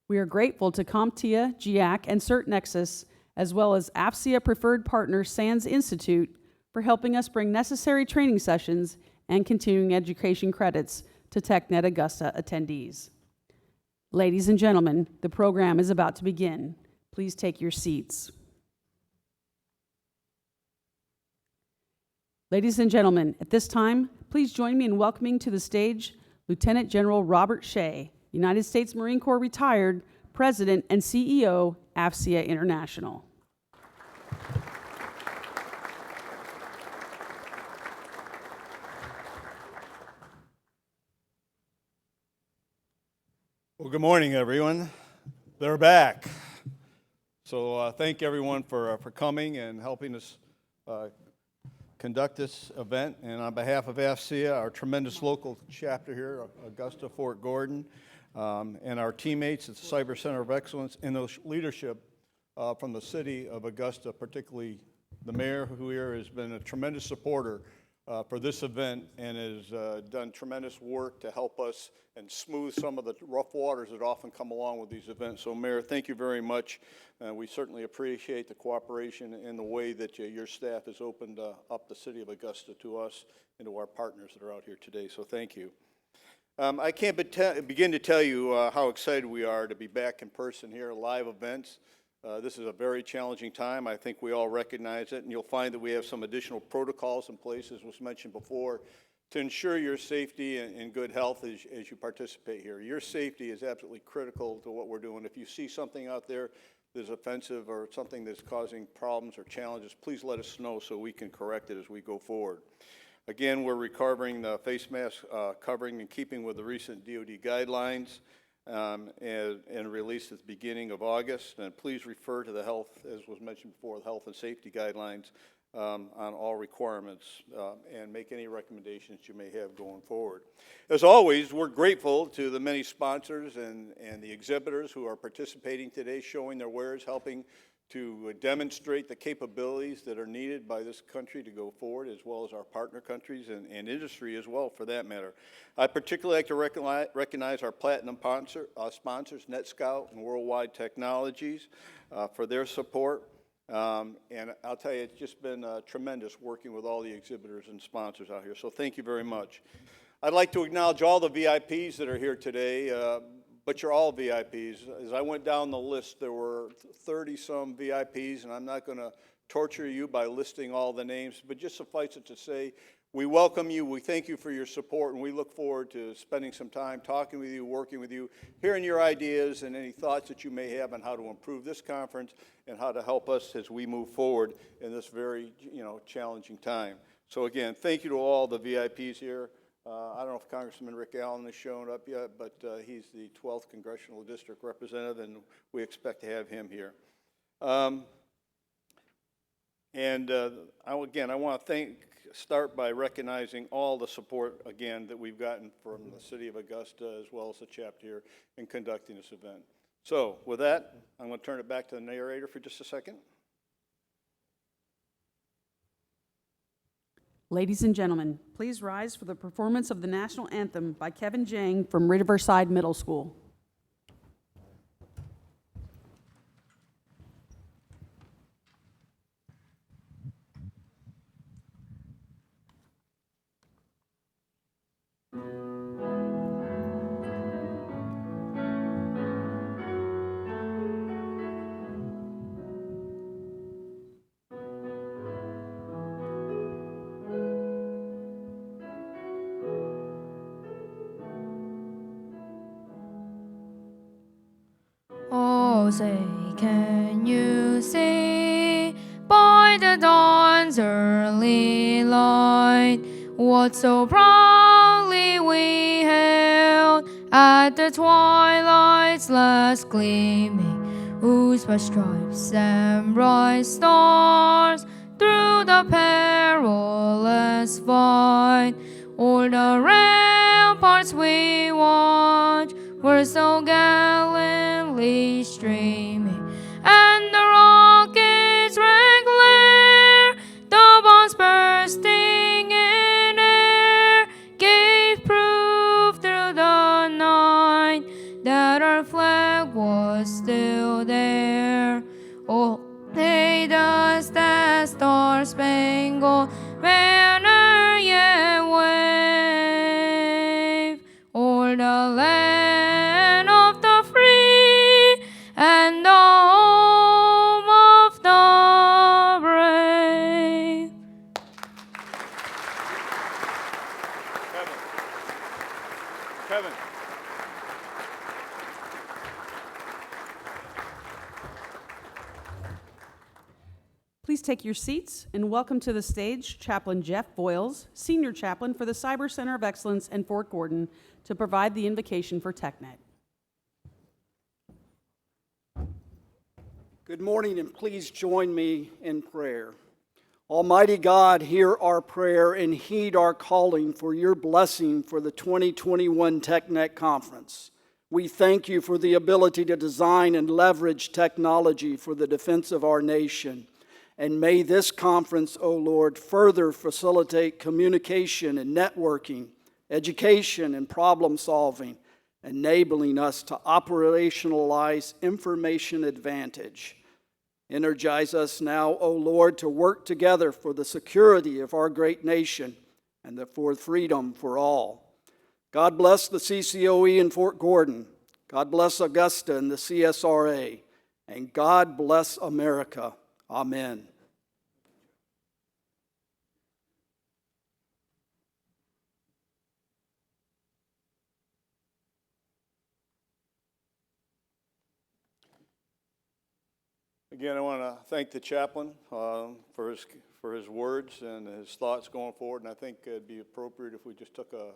We are grateful to CompTIA, GIAC, and CertNexus, as well as AFCIA preferred partner SANS Institute, for helping us bring necessary training sessions and continuing education credits to Technet Augusta attendees. Ladies and gentlemen, the program is about to begin. Please take your seats. Ladies and gentlemen, at this time, please join me in welcoming to the stage Lieutenant General Robert Shea, United States Marine Corps retired, President and CEO, AFCIA International. Well, good morning, everyone. They're back. So thank everyone for coming and helping us conduct this event. And on behalf of AFCIA, our tremendous local chapter here, Augusta, Fort Gordon, and our teammates at the Cyber Center of Excellence, and the leadership from the city of Augusta, particularly the mayor, who here has been a tremendous supporter for this event and has done tremendous work to help us and smooth some of the rough waters that often come along with these events. So, Mayor, thank you very much. We certainly appreciate the cooperation and the way that your staff has opened up the city of Augusta to us and to our partners that are out here today. So thank you. I can't begin to tell you how excited we are to be back in person here, live events. This is a very challenging time. I think we all recognize it, and you'll find that we have some additional protocols in place, as was mentioned before, to ensure your safety and good health as you participate here. Your safety is absolutely critical to what we're doing. If you see something out there that's offensive or something that's causing problems or challenges, please let us know so we can correct it as we go forward. Again, we're recovering the face mask covering in keeping with the recent DoD guidelines and released at the beginning of August. And please refer to the health, as was mentioned before, the health and safety guidelines on all requirements and make any recommendations you may have going forward. As always, we're grateful to the many sponsors and the exhibitors who are participating today, showing their wares, helping to demonstrate the capabilities that are needed by this country to go forward, as well as our partner countries and industry as well, for that matter. I particularly like to recognize our platinum sponsors, NetScout and Worldwide Technologies, for their support. And I'll tell you, it's just been tremendous working with all the exhibitors and sponsors out here. So thank you very much. I'd like to acknowledge all the VIPs that are here today. But you're all VIPs. As I went down the list, there were 30-some VIPs, and I'm not going to torture you by listing all the names, but just suffice it to say, we welcome you, we thank you for your support, and we look forward to spending some time talking with you, working with you, hearing your ideas and any thoughts that you may have on how to improve this conference and how to help us as we move forward in this very challenging time. So again, thank you to all the VIPs here. I don't know if Congressman Rick Allen has shown up yet, but he's the 12th Congressional District Representative, and we expect to have him here. I want to start by recognizing all the support, again, that we've gotten from the City of Augusta, as well as the chapter here, in conducting this event. So, with that, I'm going to turn it back to the narrator for just a second. Ladies and gentlemen, please rise for the performance of the National Anthem by Kevin Jang from Riverside Middle School. Oh, say, can you see by the dawn's early light what so proudly we hailed at the twilight's last gleaming, whose bright stripes and bright stars through the perilous fight o'er the ramparts we watched were so gallantly streaming, and the rockets' red glare, the bombs bursting in air, gave proof through the night that our flag was the land of the free and the home of the brave. Kevin. Please take your seats and welcome to the stage Chaplain Jeff Boyles, Senior Chaplain for the Cyber Center of Excellence in Fort Gordon, to provide the invocation for Technet. Good morning, and please join me in prayer. Almighty God, hear our prayer and heed our calling for your blessing for the 2021 Technet Conference. We thank you for the ability to design and leverage technology for the defense of our nation. And may this conference, O Lord, further facilitate communication and networking, education and problem solving, enabling us to operationalize information advantage. Energize us now, O Lord, to work together for the security of our great nation and for freedom for all. God bless the CCOE in Fort Gordon. God bless Augusta and the CSRA. And God bless America. Amen. Again, I want to thank the chaplain for his words and his thoughts going forward. And I think it'd be appropriate if we just took a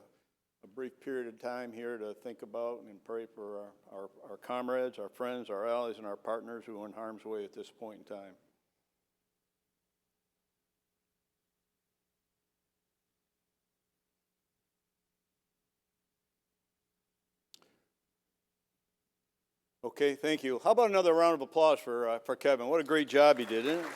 brief period of time here to think about and pray for our comrades, our friends, our allies, and our partners who are in harm's way at this point in time. Okay, thank you. How about another round of applause for Kevin? What a great job he did, isn't it?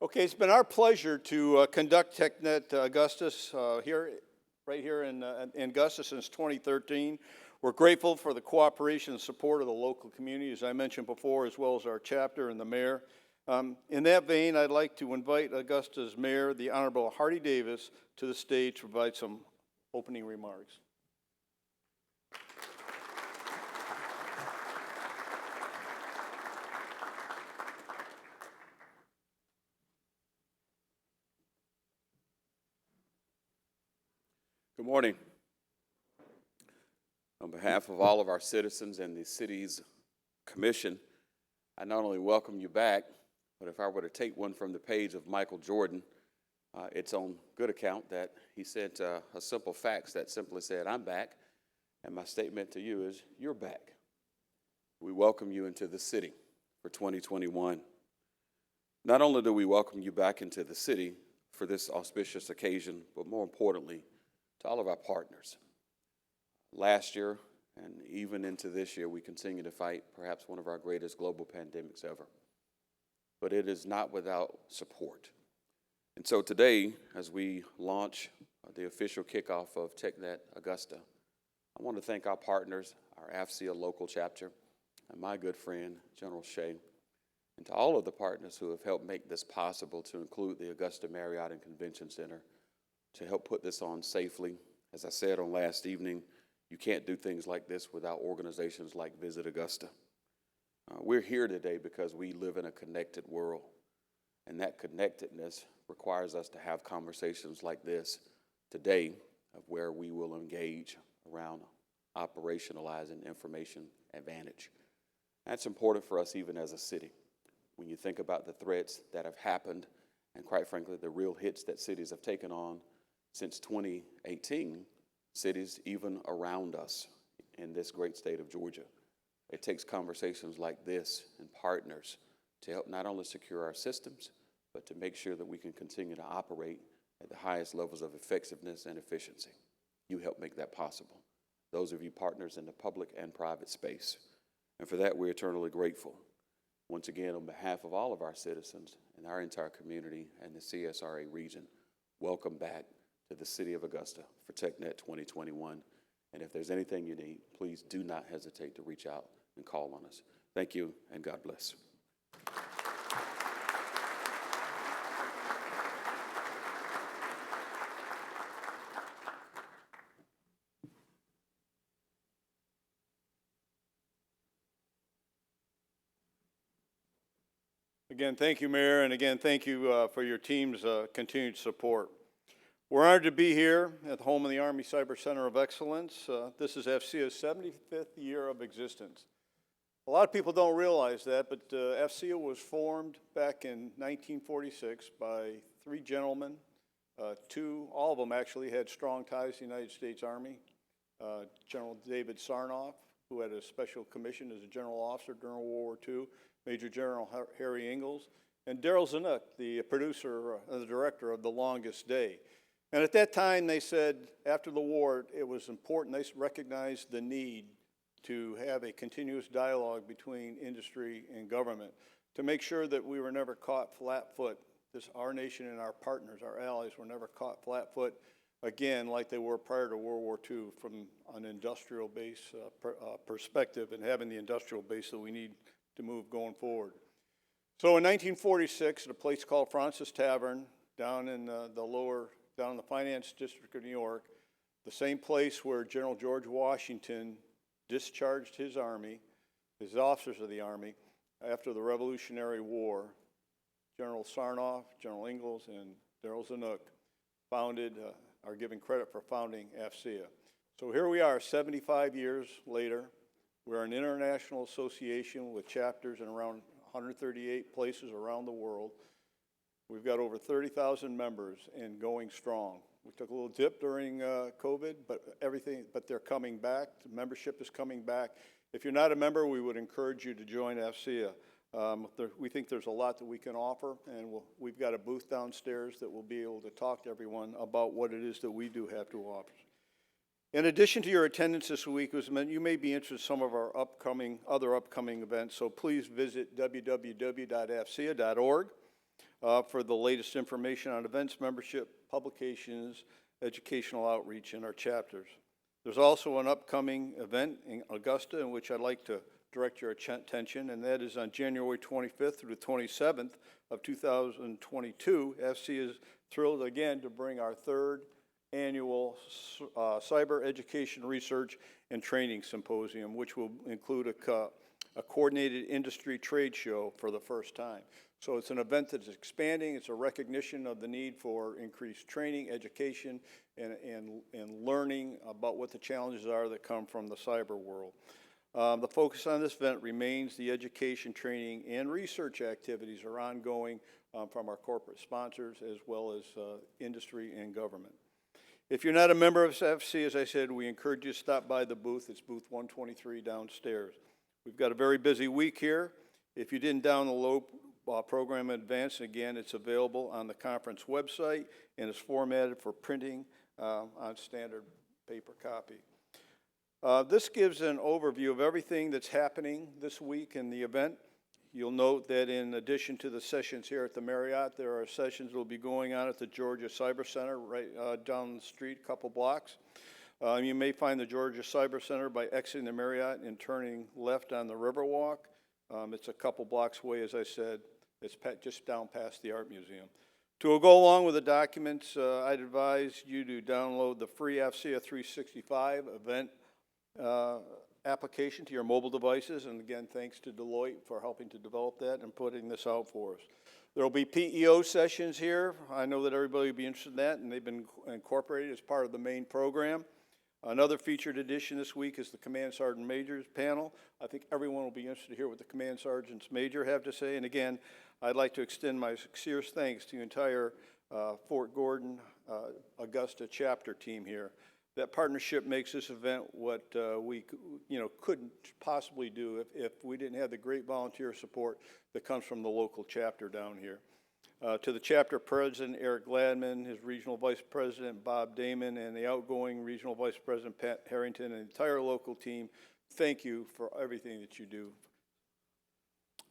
Okay, it's been our pleasure to conduct Technet Augustus right here in Augusta since 2013. We're grateful for the cooperation and support of the local community, as I mentioned before, as well as our chapter and the mayor. In that vein, I'd like to invite Augusta's mayor, the Honorable Hardy Davis, to the stage to provide some opening remarks. Good morning. On behalf of all of our citizens and the city's commission, I not only welcome you back, but if I were to take one from the page of Michael Jordan, it's on good account that he sent a simple fax that simply said, "I'm back," and my statement to you is, you're back. We welcome you into the city for 2021. Not only do we welcome you back into the city for this auspicious occasion, but more importantly, to all of our partners. Last year, and even into this year, we continue to fight perhaps one of our greatest global pandemics ever. But it is not without support. And so today, as we launch the official kickoff of Technet Augusta, I want to thank our partners, our AFCEA local chapter, and my good friend, General Shea, and to all of the partners who have helped make this possible, to include the Augusta Marriott and Convention Center, to help put this on safely. As I said on last evening, you can't do things like this without organizations like Visit Augusta. We're here today because we live in a connected world, and that connectedness requires us to have conversations like this today, of where we will engage around operationalizing information advantage. That's important for us even as a city. When you think about the threats that have happened, and quite frankly, the real hits that cities have taken on since 2018, cities even around us in this great state of Georgia. It takes conversations like this and partners to help not only secure our systems, but to make sure that we can continue to operate at the highest levels of effectiveness and efficiency. You help make that possible. Those of you partners in the public and private space. And for that, we're eternally grateful. Once again, on behalf of all of our citizens and our entire community and the CSRA region, welcome back to the city of Augusta for Technet 2021. And if there's anything you need, please do not hesitate to reach out and call on us. Thank you, and God bless. Again, thank you, Mayor, and again, thank you for your team's continued support. We're honored to be here at the home of the Army Cyber Center of Excellence. This is FCIA's 75th year of existence. A lot of people don't realize that, but FCIA was formed back in 1946 by three gentlemen. All of them actually had strong ties to the United States Army. General David Sarnoff, who had a special commission as a general officer during World War II, Major General Harry Ingalls, and Darrell Zanuck, the producer and the director of The Longest Day. And at that time, they said, after the war, it was important. They recognized the need to have a continuous dialogue between industry and government to make sure that we were never caught flat-foot. Our nation and our partners, our allies, were never caught flat-foot again like they were prior to World War II from an industrial base perspective and having the industrial base that we need to move going forward. So in 1946, at a place called Francis Tavern down in down in the Finance District of New York, the same place where General George Washington discharged his army, his officers of the Army, after the Revolutionary War. General Sarnoff, General Ingalls, and Darrell Zanuck are given credit for founding FCIA. So here we are, 75 years later. We're an international association with chapters in around 138 places around the world. We've got over 30,000 members and going strong. We took a little dip during COVID, but they're coming back. The membership is coming back. If you're not a member, we would encourage you to join FCIA. We think there's a lot that we can offer, and we've got a booth downstairs that will be able to talk to everyone about what it is that we do have to offer. In addition to your attendance this week, you may be interested in some of our other upcoming events, so please visit www.fcia.org for the latest information on events, membership, publications, educational outreach in our chapters. There's also an upcoming event in Augusta in which I'd like to direct your attention, and that is on January 25th through the 27th of 2022. FCIA is thrilled again to bring our third annual Cyber Education Research and Training Symposium, which will include a coordinated industry trade show for the first time. So it's an event that's expanding. It's a recognition of the need for increased training, education, and learning about what the challenges are that come from the cyber world. The focus on this event remains the education, training, and research activities are ongoing from our corporate sponsors as well as industry and government. If you're not a member of FCIA, as I said, we encourage you to stop by the booth. It's booth 123 downstairs. We've got a very busy week here. If you didn't download the program in advance, again, it's available on the conference website and is formatted for printing on standard paper copy. This gives an overview of everything that's happening this week in the event. You'll note that in addition to the sessions here at the Marriott, there are sessions that will be going on at the Georgia Cyber Center right down the street, a couple blocks. You may find the Georgia Cyber Center by exiting the Marriott and turning left on the Riverwalk. It's a couple blocks away, as I said. It's just down past the Art Museum. To go along with the documents, I'd advise you to download the free FCIA 365 event application to your mobile devices, and again, thanks to Deloitte for helping to develop that and putting this out for us. There will be PEO sessions here. I know that everybody will be interested in that, and they've been incorporated as part of the main program. Another featured addition this week is the Command Sergeant Majors panel. I think everyone will be interested to hear what the Command Sergeants Major have to say, and again, I'd like to extend my sincerest thanks to the entire Fort Gordon, Augusta chapter team here. That partnership makes this event what we couldn't possibly do if we didn't have the great volunteer support that comes from the local chapter down here. To the chapter president, Eric Gladman, his regional vice president, Bob Damon, and the outgoing regional vice president, Pat Harrington, and the entire local team, thank you for everything that you do.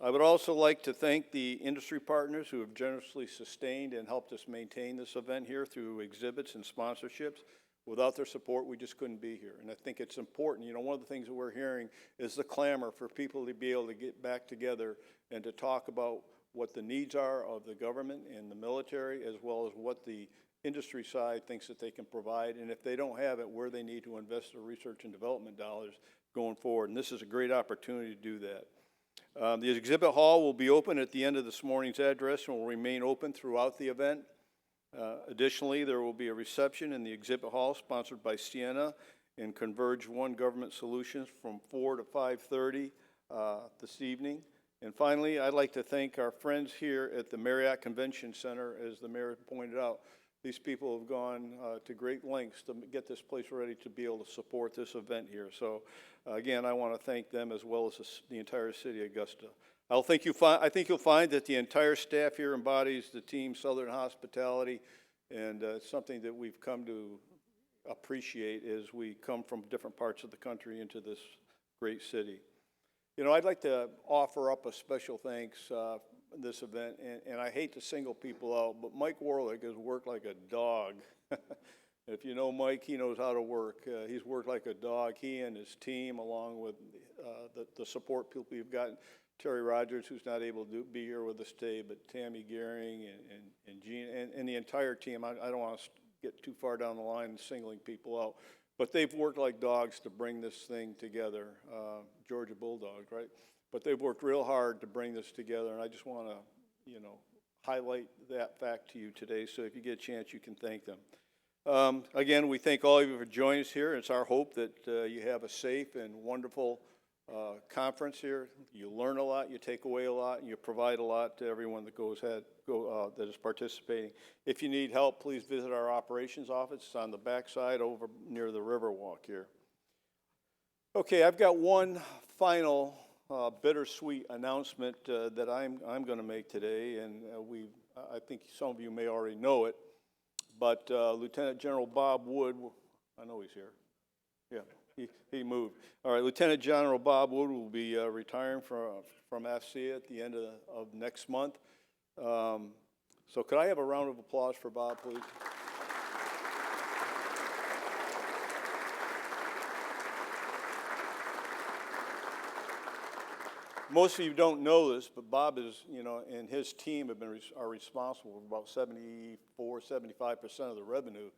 I would also like to thank the industry partners who have generously sustained and helped us maintain this event here through exhibits and sponsorships. Without their support, we just couldn't be here. And I think it's important. You know, one of the things that we're hearing is the clamor for people to be able to get back together and to talk about what the needs are of the government and the military, as well as what the industry side thinks that they can provide. And if they don't have it, where they need to invest their research and development dollars going forward. And this is a great opportunity to do that. The exhibit hall will be open at the end of this morning's address and will remain open throughout the event. Additionally, there will be a reception in the exhibit hall sponsored by Sienna and Converge One Government Solutions from 4 to 5:30 this evening. And finally, I'd like to thank our friends here at the Marriott Convention Center. As the mayor pointed out, these people have gone to great lengths to get this place ready to be able to support this event here. So again, I want to thank them as well as the entire city of Augusta. I think you'll find that the entire staff here embodies the team Southern Hospitality, and it's something that we've come to appreciate as we come from different parts of the country into this great city. You know, I'd like to offer up a special thanks this event, and I hate to single people out, but Mike Warlick has worked like a dog. If you know Mike, he knows how to work. He's worked like a dog. He and his team, along with the support people we've got, Terry Rogers, who's not able to be here with us today, but Tammy Gehring and Gene and the entire team. I don't want to get too far down the line and singling people out, but they've worked like dogs to bring this thing together. Georgia Bulldogs, right? But they've worked real hard to bring this together, and I just want to, you know, highlight that fact to you today. So if you get a chance, you can thank them. Again, we thank all of you for joining us here. It's our hope that you have a safe and wonderful conference here. You learn a lot, you take away a lot, and you provide a lot to everyone that that is participating. If you need help, please visit our operations office. It's on the back side over near the Riverwalk here. Okay, I've got one final bittersweet announcement that I'm going to make today, and I think some of you may already know it, but Lieutenant General Bob Wood, I know he's here. Yeah, he moved. All right, Lieutenant General Bob Wood will be retiring from AFCEA at the end of next month. So could I have a round of applause for Bob, please? Most of you don't know this, but Bob is, you know, and his team are responsible for about 75% of the revenue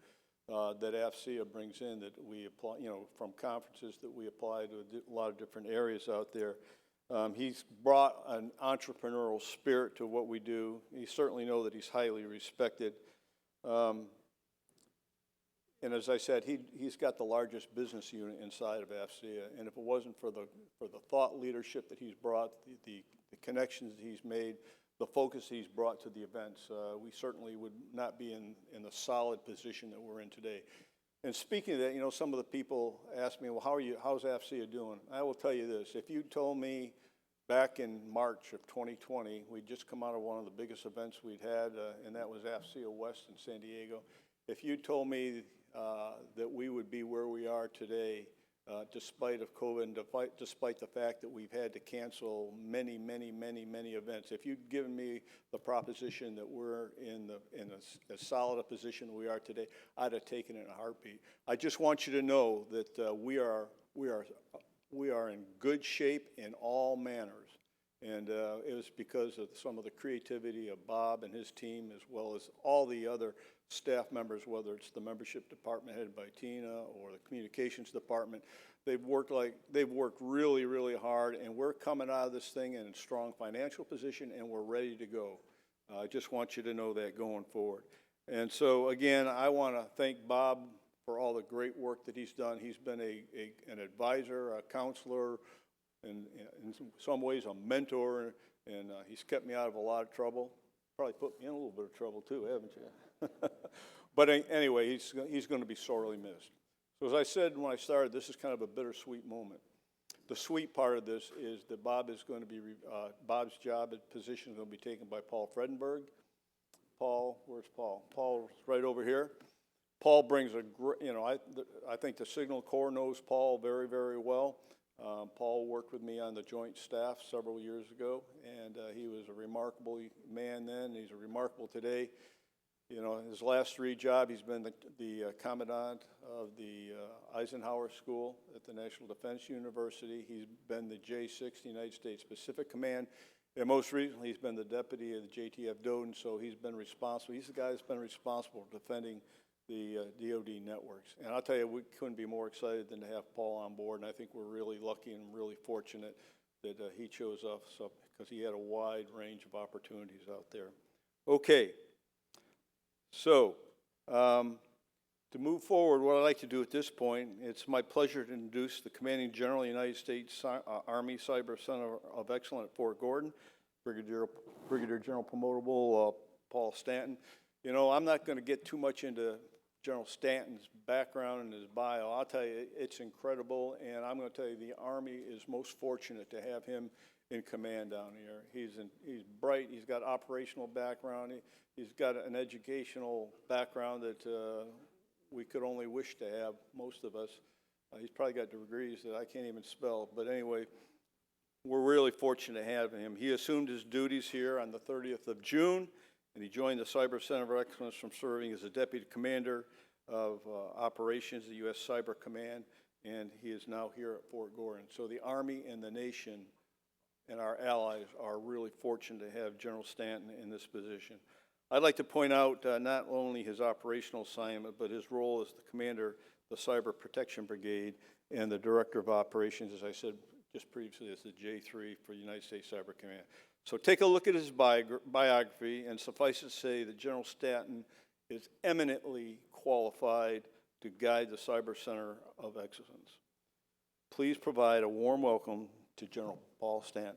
that AFCEA brings in that we apply, you know, from conferences that we apply to a lot of different areas out there. He's brought an entrepreneurial spirit to what we do. You certainly know that he's highly respected. And as I said, he's got the largest business unit inside of AFCEA, and if it wasn't for the thought leadership that he's brought, the connections that he's made, the focus he's brought to the events, we certainly would not be in the solid position that we're in today. And speaking of that, you know, some of the people ask me, well, how's AFCEA doing? I will tell you this, if you told me back in March of 2020, we'd just come out of one of the biggest events we'd had, and that was AFCEA West in San Diego. If you told me that we would be where we are today, despite of COVID and despite the fact that we've had to cancel many events, if you'd given me the proposition that we're in as solid a position we are today, I'd have taken it in a heartbeat. I just want you to know that we are in good shape in all manners. And it was because of some of the creativity of Bob and his team, as well as all the other staff members, whether it's the membership department headed by Tina or the communications department. They've worked really, really hard, and we're coming out of this thing in a strong financial position, and we're ready to go. I just want you to know that going forward. And so, again, I want to thank Bob for all the great work that he's done. He's been an advisor, a counselor, and in some ways a mentor, and he's kept me out of a lot of trouble. Probably put me in a little bit of trouble too, haven't you? But anyway, he's going to be sorely missed. So as I said when I started, this is kind of a bittersweet moment. The sweet part of this is that Bob's job and position is going to be taken by Paul Fredenberg. Paul, where's Paul? Paul's right over here. Paul brings I think the Signal Corps knows Paul very, very well. Paul worked with me on the joint staff several years ago, and he was a remarkable man then. He's remarkable today. You know, his last three jobs, he's been the commandant of the Eisenhower School at the National Defense University. He's been the J6, the United States Pacific Command, and most recently he's been the deputy of the JTF Doden, so he's been responsible. He's the guy that's been responsible for defending the DoD networks. And I'll tell you, we couldn't be more excited than to have Paul on board, and I think we're really lucky and really fortunate that he chose us up because he had a wide range of opportunities out there. Okay, so to move forward, what I'd like to do at this point, it's my pleasure to introduce the Commanding General of the United States Army Cyber Center of Excellence at Fort Gordon, Brigadier General Promotable Paul Stanton. You know, I'm not going to get too much into General Stanton's background and his bio. I'll tell you, it's incredible, and I'm going to tell you the Army is most fortunate to have him in command down here. He's bright, he's got operational background, he's got an educational background that we could only wish to have, most of us. He's probably got degrees that I can't even spell, but anyway, we're really fortunate to have him. He assumed his duties here on the 30th of June, and he joined the Cyber Center of Excellence from serving as a Deputy Commander of Operations, the U.S. Cyber Command, and he is now here at Fort Gordon. So the Army and the nation and our allies are really fortunate to have General Stanton in this position. I'd like to point out not only his operational assignment, but his role as the commander of the Cyber Protection Brigade and the Director of Operations, as I said just previously, as the J3 for the United States Cyber Command. So take a look at his biography, and suffice to say that General Stanton is eminently qualified to guide the Cyber Center of Excellence. Please provide a warm welcome to General Paul Stanton.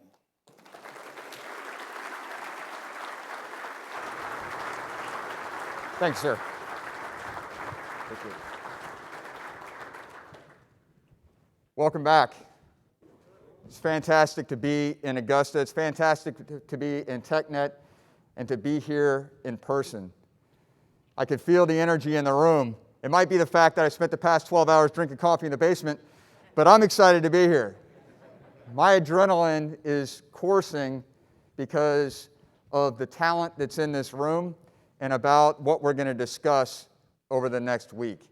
Thanks, sir. Thank you. Welcome back. It's fantastic to be in Augusta. It's fantastic to be in Technet and to be here in person. I could feel the energy in the room. It might be the fact that I spent the past 12 hours drinking coffee in the basement, but I'm excited to be here. My adrenaline is coursing because of the talent that's in this room and about what we're going to discuss over the next week.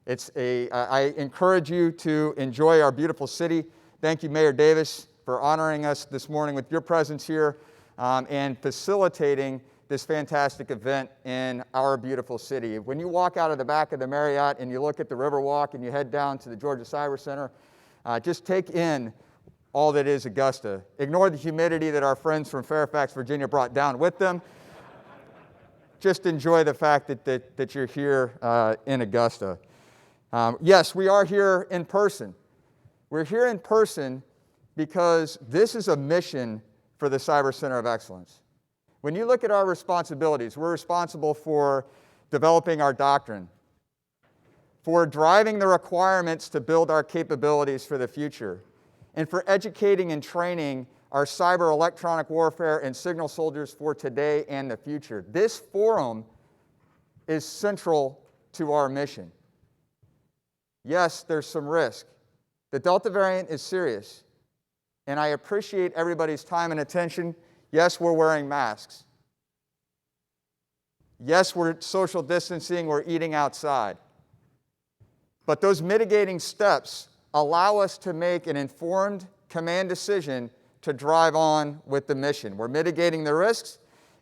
I encourage you to enjoy our beautiful city. Thank you, Mayor Davis, for honoring us this morning with your presence here and facilitating this fantastic event in our beautiful city. When you walk out of the back of the Marriott and you look at the Riverwalk and you head down to the Georgia Cyber Center, just take in all that is Augusta. Ignore the humidity that our friends from Fairfax, Virginia brought down with them. Just enjoy the fact that you're here in Augusta. Yes, we are here in person. We're here in person because this is a mission for the Cyber Center of Excellence. When you look at our responsibilities, we're responsible for developing our doctrine, for driving the requirements to build our capabilities for the future, and for educating and training our cyber electronic warfare and signal soldiers for today and the future. This forum is central to our mission. Yes, there's some risk. The Delta variant is serious, and I appreciate everybody's time and attention. Yes, we're wearing masks. Yes, we're social distancing, we're eating outside. But those mitigating steps allow us to make an informed command decision to drive on with the mission. We're mitigating the risks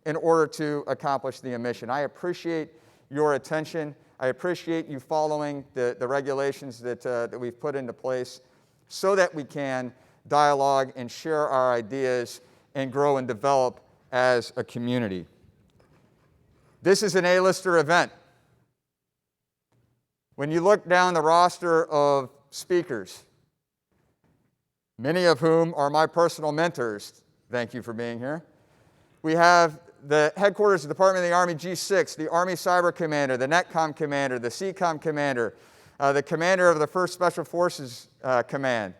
in order to accomplish the mission. I appreciate your attention. I appreciate you following the regulations that we've put into place so that we can dialogue and share our ideas and grow and develop as a community. This is an A-lister event. When you look down the roster of speakers, many of whom are my personal mentors, thank you for being here. We have the headquarters of the Department of the Army G6, the Army Cyber Commander, the NetCom Commander, the CCOM Commander, the Commander of the 1st Special Forces Command.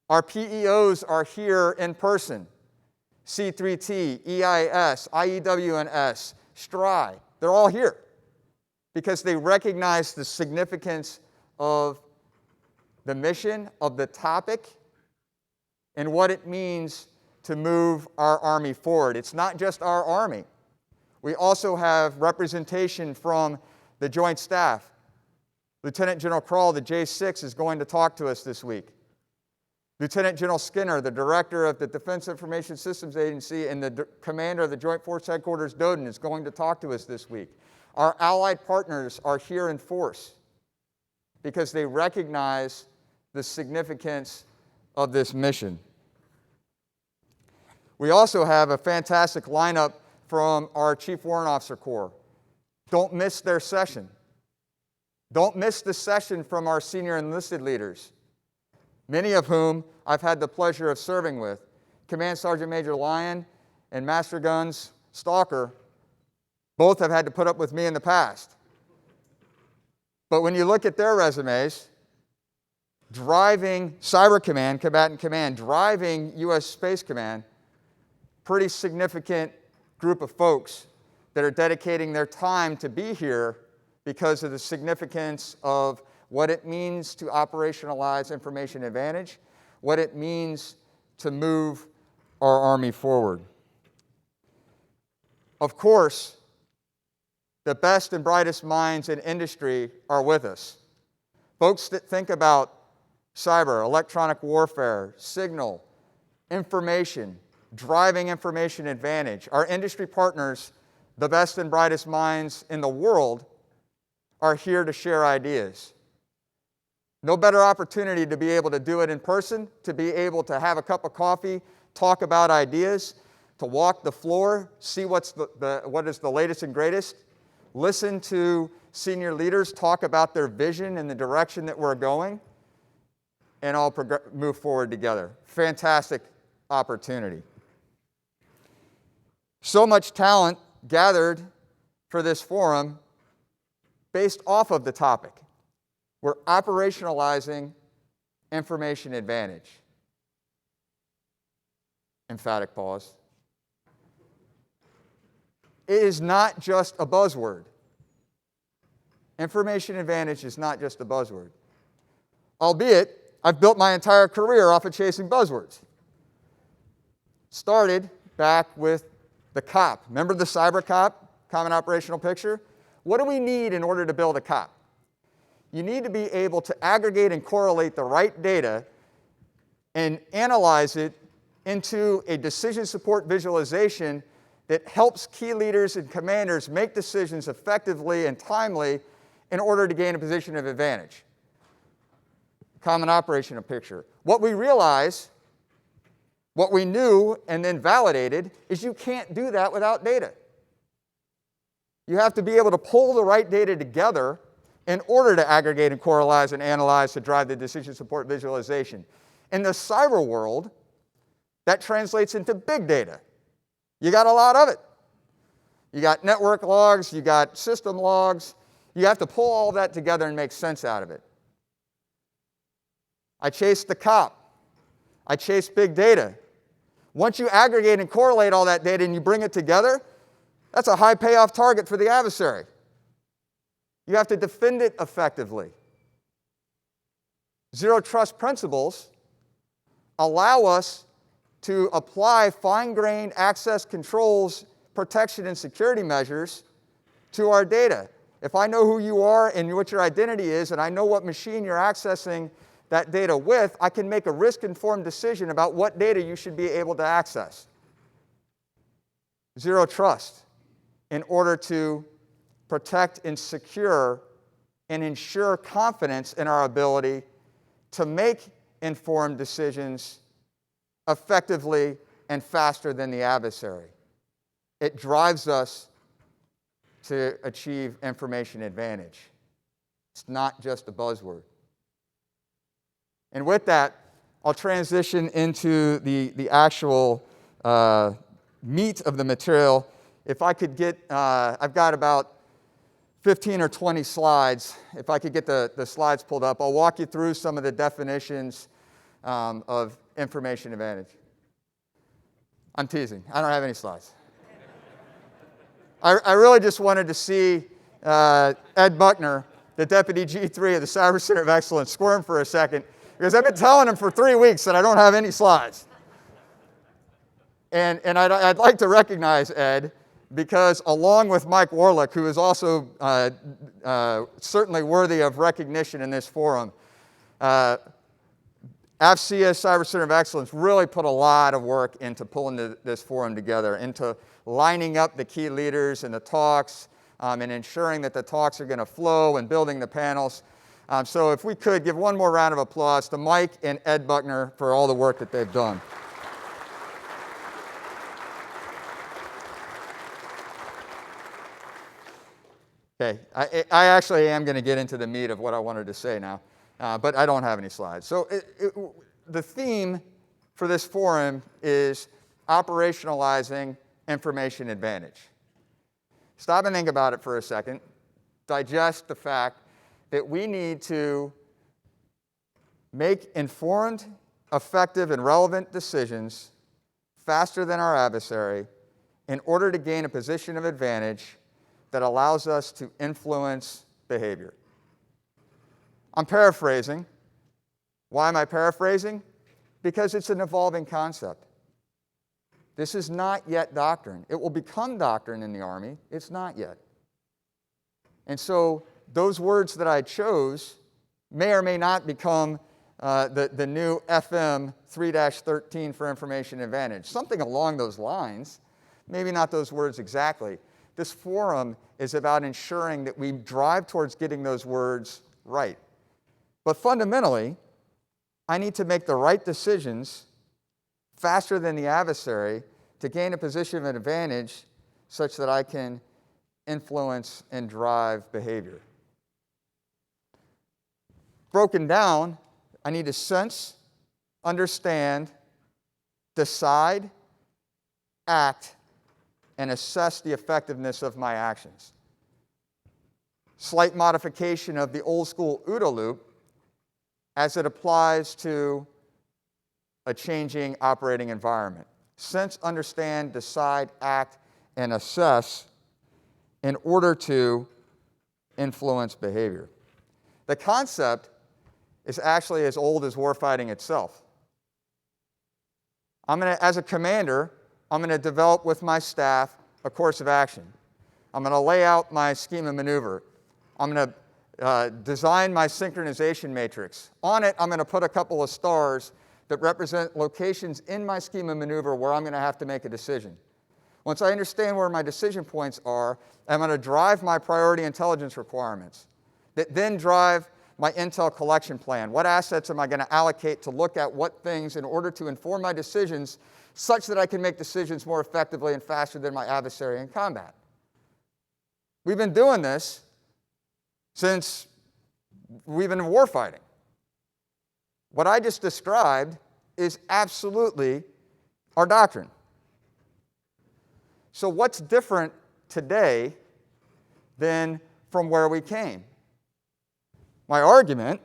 Our PEOs are here in person. C3T, EIS, IEWNS, STRI, they're all here because they recognize the significance of the mission, of the topic, and what it means to move our Army forward. It's not just our Army. We also have representation from the Joint Staff. Lieutenant General Kroll, the J6, is going to talk to us this week. Lieutenant General Skinner, the Director of the Defense Information Systems Agency and the Commander of the Joint Force Headquarters, Doden, is going to talk to us this week. Our allied partners are here in force because they recognize the significance of this mission. We also have a fantastic lineup from our Chief Warrant Officer Corps. Don't miss their session. Don't miss the session from our senior enlisted leaders, many of whom I've had the pleasure of serving with. Command Sergeant Major Lyon and Master Guns Stalker both have had to put up with me in the past. But when you look at their resumes, driving Cyber Command, Combatant Command, driving U.S. Space Command, pretty significant group of folks that are dedicating their time to be here because of the significance of what it means to operationalize information advantage, what it means to move our Army forward. Of course, the best and brightest minds in industry are with us. Folks that think about cyber, electronic warfare, signal, information, driving information advantage. Our industry partners, the best and brightest minds in the world, are here to share ideas. No better opportunity to be able to do it in person, to be able to have a cup of coffee, talk about ideas, to walk the floor, see what is the latest and greatest, listen to senior leaders talk about their vision and the direction that we're going, and all move forward together. Fantastic opportunity. So much talent gathered for this forum based off of the topic. We're operationalizing information advantage. Emphatic pause. It is not just a buzzword. Information advantage is not just a buzzword. Albeit, I've built my entire career off of chasing buzzwords. Started back with the COP. Remember the cyber COP, Common Operational Picture? What do we need in order to build a COP? You need to be able to aggregate and correlate the right data and analyze it into a decision support visualization that helps key leaders and commanders make decisions effectively and timely in order to gain a position of advantage. Common operational picture. What we realize, what we knew and then validated, is you can't do that without data. You have to be able to pull the right data together in order to aggregate and correlate and analyze to drive the decision support visualization. In the cyber world, that translates into big data. You got a lot of it. You got network logs, you got system logs. You have to pull all that together and make sense out of it. I chased the COP. I chased big data. Once you aggregate and correlate all that data and you bring it together, that's a high payoff target for the adversary. You have to defend it effectively. Zero trust principles allow us to apply fine-grained access controls, protection, and security measures to our data. If I know who you are and what your identity is, and I know what machine you're accessing that data with, I can make a risk-informed decision about what data you should be able to access. Zero trust in order to protect and secure and ensure confidence in our ability to make informed decisions effectively and faster than the adversary. It drives us to achieve information advantage. It's not just a buzzword. And with that, I'll transition into the actual meat of the material. If I could get, I've got about 15 or 20 slides. If I could get the slides pulled up, I'll walk you through some of the definitions of information advantage. I'm teasing. I don't have any slides. I really just wanted to see Ed Buckner, the Deputy G3 of the Cyber Center of Excellence, squirm for a second, because I've been telling him for 3 weeks that I don't have any slides. And I'd like to recognize Ed, because along with Mike Warlick, who is also certainly worthy of recognition in this forum, AFCEA Cyber Center of Excellence really put a lot of work into pulling this forum together, into lining up the key leaders and the talks, and ensuring that the talks are going to flow and building the panels. So if we could, give one more round of applause to Mike and Ed Buckner for all the work that they've done. Okay, I actually am going to get into the meat of what I wanted to say now, but I don't have any slides. So the theme for this forum is operationalizing information advantage. Stop and think about it for a second. Digest the fact that we need to make informed, effective, and relevant decisions faster than our adversary in order to gain a position of advantage that allows us to influence behavior. I'm paraphrasing. Why am I paraphrasing? Because it's an evolving concept. This is not yet doctrine. It will become doctrine in the Army. It's not yet. And so those words that I chose may or may not become the new FM 3-13 for information advantage. Something along those lines. Maybe not those words exactly. This forum is about ensuring that we drive towards getting those words right. But fundamentally, I need to make the right decisions faster than the adversary to gain a position of advantage such that I can influence and drive behavior. Broken down, I need to sense, understand, decide, act, and assess the effectiveness of my actions. Slight modification of the old school OODA loop as it applies to a changing operating environment. Sense, understand, decide, act, and assess in order to influence behavior. The concept is actually as old as warfighting itself. As a commander, I'm going to develop with my staff a course of action. I'm going to lay out my scheme of maneuver. I'm going to design my synchronization matrix. On it, I'm going to put a couple of stars that represent locations in my scheme of maneuver where I'm going to have to make a decision. Once I understand where my decision points are, I'm going to drive my priority intelligence requirements that then drive my intel collection plan. What assets am I going to allocate to look at what things in order to inform my decisions such that I can make decisions more effectively and faster than my adversary in combat? We've been doing this since we've been warfighting. What I just described is absolutely our doctrine. So what's different today than from where we came? My argument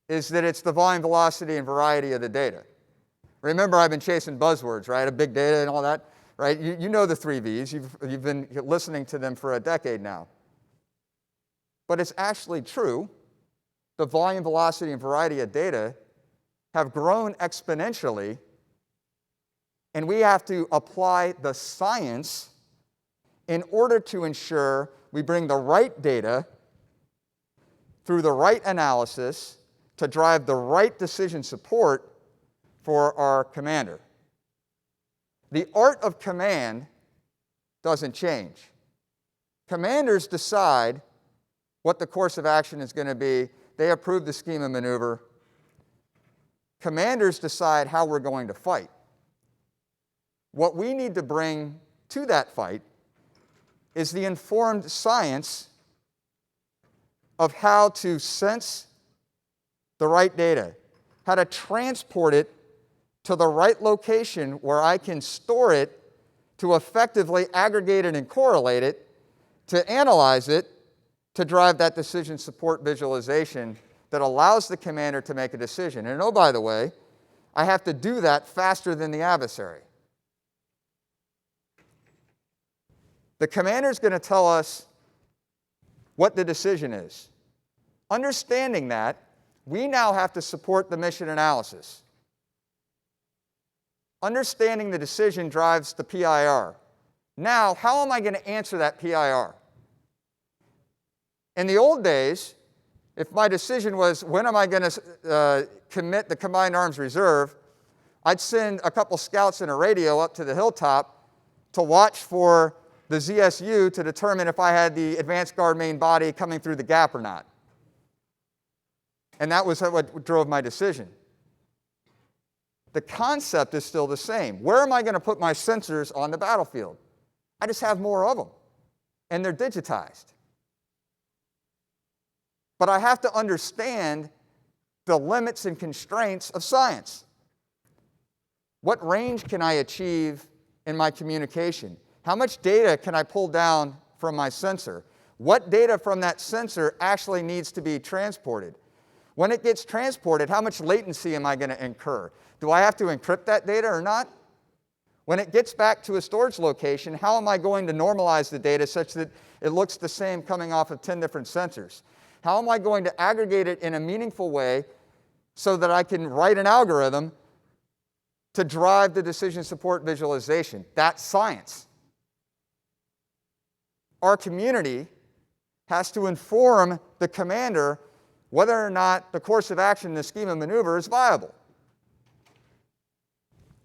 is that it's the volume, velocity, and variety of the data. Remember, I've been chasing buzzwords, right? A big data and all that, right? You know the 3 V's. You've been listening to them for a decade now. But it's actually true. The volume, velocity, and variety of data have grown exponentially, and we have to apply the science in order to ensure we bring the right data through the right analysis to drive the right decision support for our commander. The art of command doesn't change. Commanders decide what the course of action is going to be. They approve the scheme of maneuver. Commanders decide how we're going to fight. What we need to bring to that fight is the informed science of how to sense the right data, how to transport it to the right location where I can store it to effectively aggregate it and correlate it, to analyze it, to drive that decision support visualization that allows the commander to make a decision. And oh, by the way, I have to do that faster than the adversary. The commander is going to tell us what the decision is. Understanding that, we now have to support the mission analysis. Understanding the decision drives the PIR. Now, how am I going to answer that PIR? In the old days, if my decision was, when am I going to commit the Combined Arms Reserve, I'd send a couple scouts and a radio up to the hilltop to watch for the ZSU to determine if I had the advanced guard main body coming through the gap or not. And that was what drove my decision. The concept is still the same. Where am I going to put my sensors on the battlefield? I just have more of them, and they're digitized. But I have to understand the limits and constraints of science. What range can I achieve in my communication? How much data can I pull down from my sensor? What data from that sensor actually needs to be transported? When it gets transported, how much latency am I going to incur? Do I have to encrypt that data or not? When it gets back to a storage location, how am I going to normalize the data such that it looks the same coming off of 10 different sensors? How am I going to aggregate it in a meaningful way so that I can write an algorithm to drive the decision support visualization? That's science. Our community has to inform the commander whether or not the course of action in the scheme of maneuver is viable.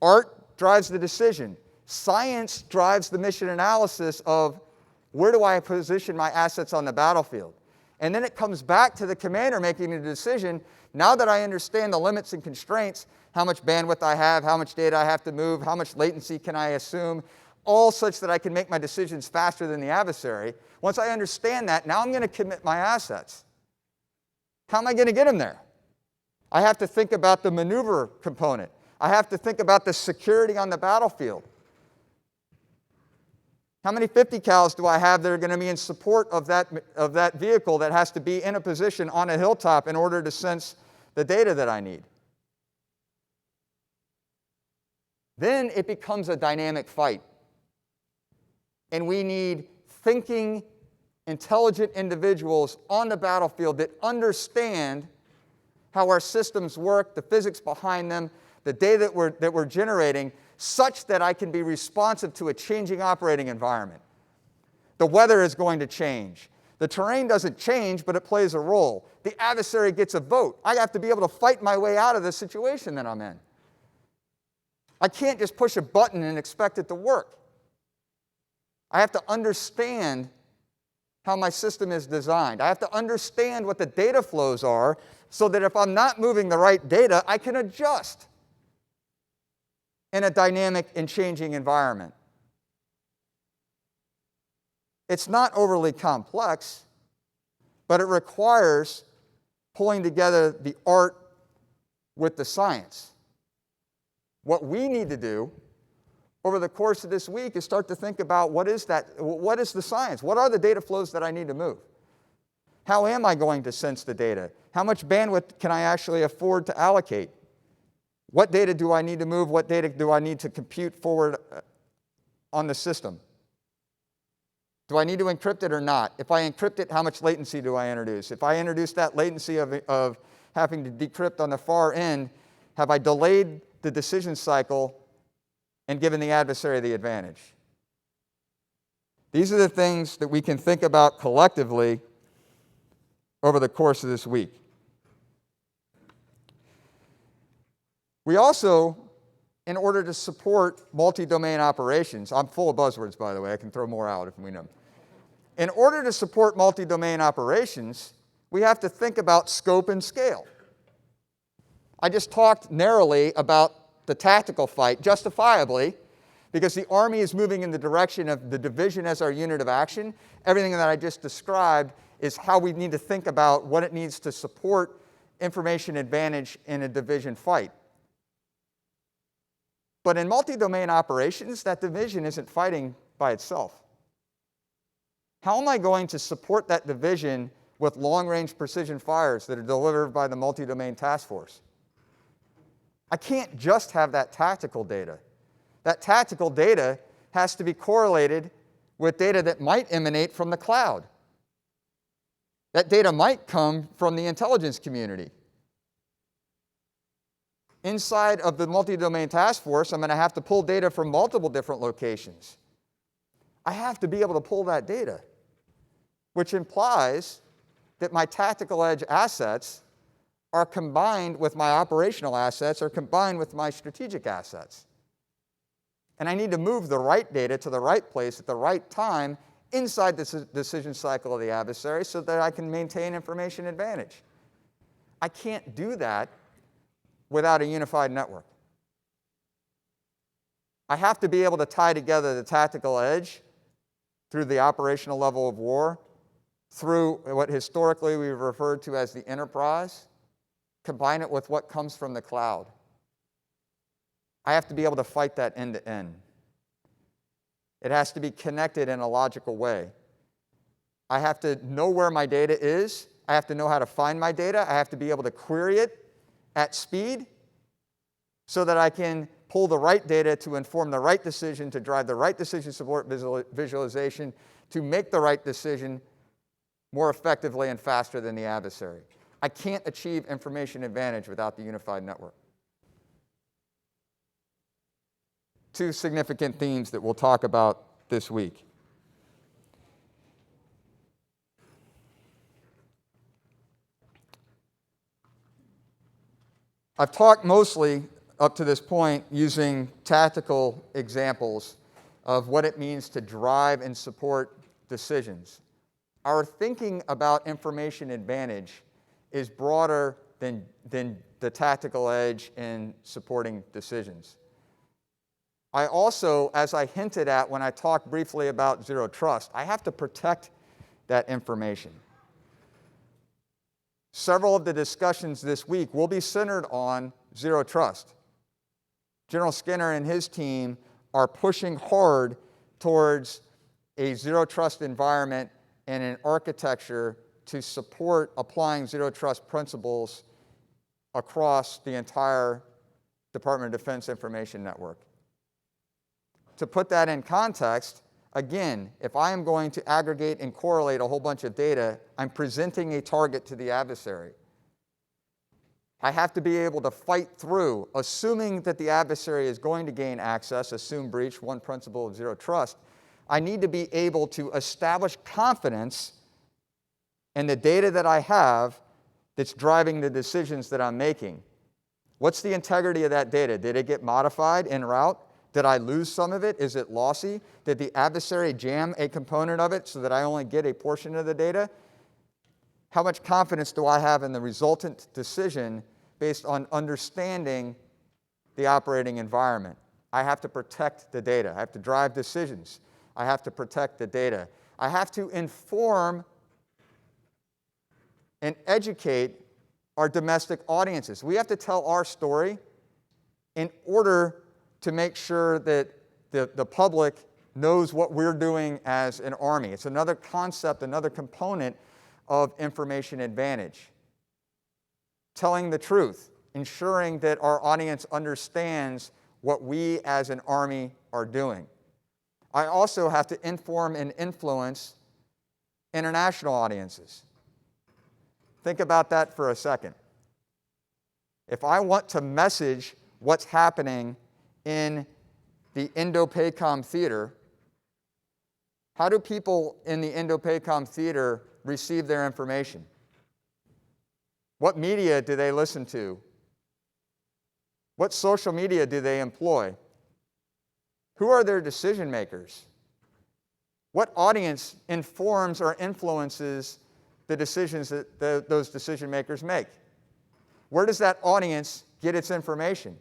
Art drives the decision. Science drives the mission analysis of where do I position my assets on the battlefield. And then it comes back to the commander making a decision. Now that I understand the limits and constraints, how much bandwidth I have, how much data I have to move, how much latency can I assume, all such that I can make my decisions faster than the adversary. Once I understand that, now I'm going to commit my assets. How am I going to get them there? I have to think about the maneuver component. I have to think about the security on the battlefield. How many 50 cals do I have that are going to be in support of that vehicle that has to be in a position on a hilltop in order to sense the data that I need? Then it becomes a dynamic fight. And we need thinking, intelligent individuals on the battlefield that understand how our systems work, the physics behind them, the data that we're generating, such that I can be responsive to a changing operating environment. The weather is going to change. The terrain doesn't change, but it plays a role. The adversary gets a vote. I have to be able to fight my way out of the situation that I'm in. I can't just push a button and expect it to work. I have to understand how my system is designed. I have to understand what the data flows are so that if I'm not moving the right data, I can adjust in a dynamic and changing environment. It's not overly complex, but it requires pulling together the art with the science. What we need to do over the course of this week is start to think about what is the science? What are the data flows that I need to move? How am I going to sense the data? How much bandwidth can I actually afford to allocate? What data do I need to move? What data do I need to compute forward on the system? Do I need to encrypt it or not? If I encrypt it, how much latency do I introduce? If I introduce that latency of having to decrypt on the far end, have I delayed the decision cycle and given the adversary the advantage? These are the things that we can think about collectively over the course of this week. We also, in order to support multi-domain operations, I'm full of buzzwords, by the way, I can throw more out if we know. In order to support multi-domain operations, we have to think about scope and scale. I just talked narrowly about the tactical fight, justifiably, because the Army is moving in the direction of the division as our unit of action. Everything that I just described is how we need to think about what it needs to support information advantage in a division fight. But in multi-domain operations, that division isn't fighting by itself. How am I going to support that division with long-range precision fires that are delivered by the multi-domain task force? I can't just have that tactical data. That tactical data has to be correlated with data that might emanate from the cloud. That data might come from the intelligence community. Inside of the multi-domain task force, I'm going to have to pull data from multiple different locations. I have to be able to pull that data, which implies that my tactical edge assets are combined with my operational assets or combined with my strategic assets. And I need to move the right data to the right place at the right time inside the decision cycle of the adversary so that I can maintain information advantage. I can't do that without a unified network. I have to be able to tie together the tactical edge through the operational level of war, through what historically we've referred to as the enterprise, combine it with what comes from the cloud. I have to be able to fight that end to end. It has to be connected in a logical way. I have to know where my data is. I have to know how to find my data. I have to be able to query it at speed so that I can pull the right data to inform the right decision, to drive the right decision support visualization, to make the right decision more effectively and faster than the adversary. I can't achieve information advantage without the unified network. Two significant themes that we'll talk about this week. I've talked mostly up to this point using tactical examples of what it means to drive and support decisions. Our thinking about information advantage is broader than the tactical edge in supporting decisions. I also, as I hinted at when I talked briefly about zero trust, I have to protect that information. Several of the discussions this week will be centered on zero trust. General Skinner and his team are pushing hard towards a zero trust environment and an architecture to support applying zero trust principles across the entire Department of Defense information network. To put that in context, again, if I am going to aggregate and correlate a whole bunch of data, I'm presenting a target to the adversary. I have to be able to fight through, assuming that the adversary is going to gain access, assume breach, one principle of zero trust. I need to be able to establish confidence in the data that I have that's driving the decisions that I'm making. What's the integrity of that data? Did it get modified en route? Did I lose some of it? Is it lossy? Did the adversary jam a component of it so that I only get a portion of the data? How much confidence do I have in the resultant decision based on understanding the operating environment? I have to protect the data. I have to drive decisions. I have to protect the data. I have to inform and educate our domestic audiences. We have to tell our story in order to make sure that the public knows what we're doing as an Army. It's another concept, another component of information advantage. Telling the truth, ensuring that our audience understands what we as an Army are doing. I also have to inform and influence international audiences. Think about that for a second. If I want to message what's happening in the Indo-PACOM theater, how do people in the Indo-PACOM theater receive their information? What media do they listen to? What social media do they employ? Who are their decision makers? What audience informs or influences the decisions that those decision makers make? Where does that audience get its information?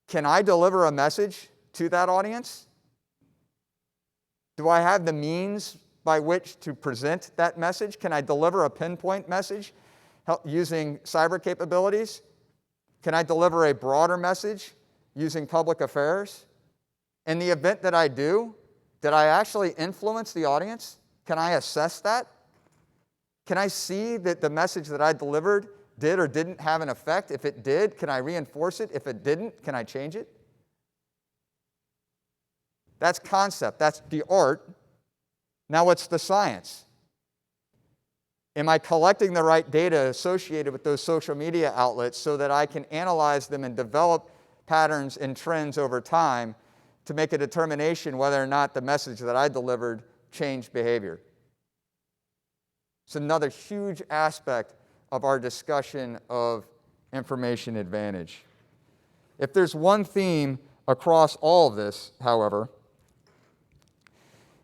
Can I deliver a message to that audience? Do I have the means by which to present that message? Can I deliver a pinpoint message using cyber capabilities? Can I deliver a broader message using public affairs? In the event that I do, did I actually influence the audience? Can I assess that? Can I see that the message that I delivered did or didn't have an effect? If it did, can I reinforce it? If it didn't, can I change it? That's concept. That's the art. Now what's the science? Am I collecting the right data associated with those social media outlets so that I can analyze them and develop patterns and trends over time to make a determination whether or not the message that I delivered changed behavior? It's another huge aspect of our discussion of information advantage. If there's one theme across all of this, however,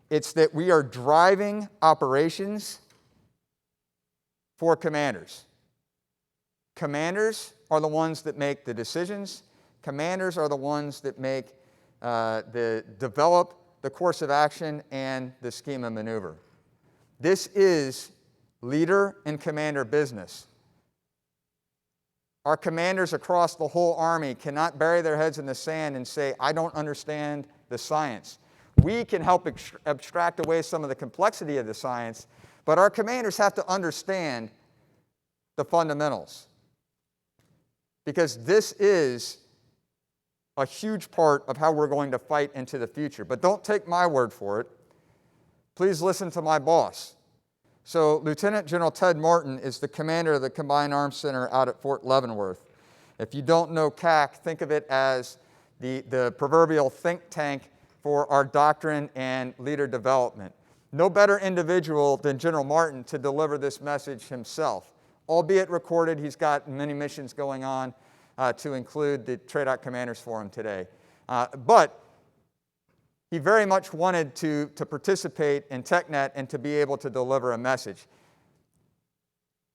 it's that we are driving operations for commanders. Commanders are the ones that make the decisions. Commanders are the ones that develop the course of action and the scheme of maneuver. This is leader and commander business. Our commanders across the whole Army cannot bury their heads in the sand and say, I don't understand the science. We can help abstract away some of the complexity of the science, but our commanders have to understand the fundamentals. Because this is a huge part of how we're going to fight into the future. But don't take my word for it. Please listen to my boss. So Lieutenant General Ted Martin is the commander of the Combined Arms Center out at Fort Leavenworth. If you don't know CAC, think of it as the proverbial think tank for our doctrine and leader development. No better individual than General Martin to deliver this message himself. Albeit recorded, he's got many missions going on to include the TRADOC Commanders Forum today. But he very much wanted to participate in Technet and to be able to deliver a message.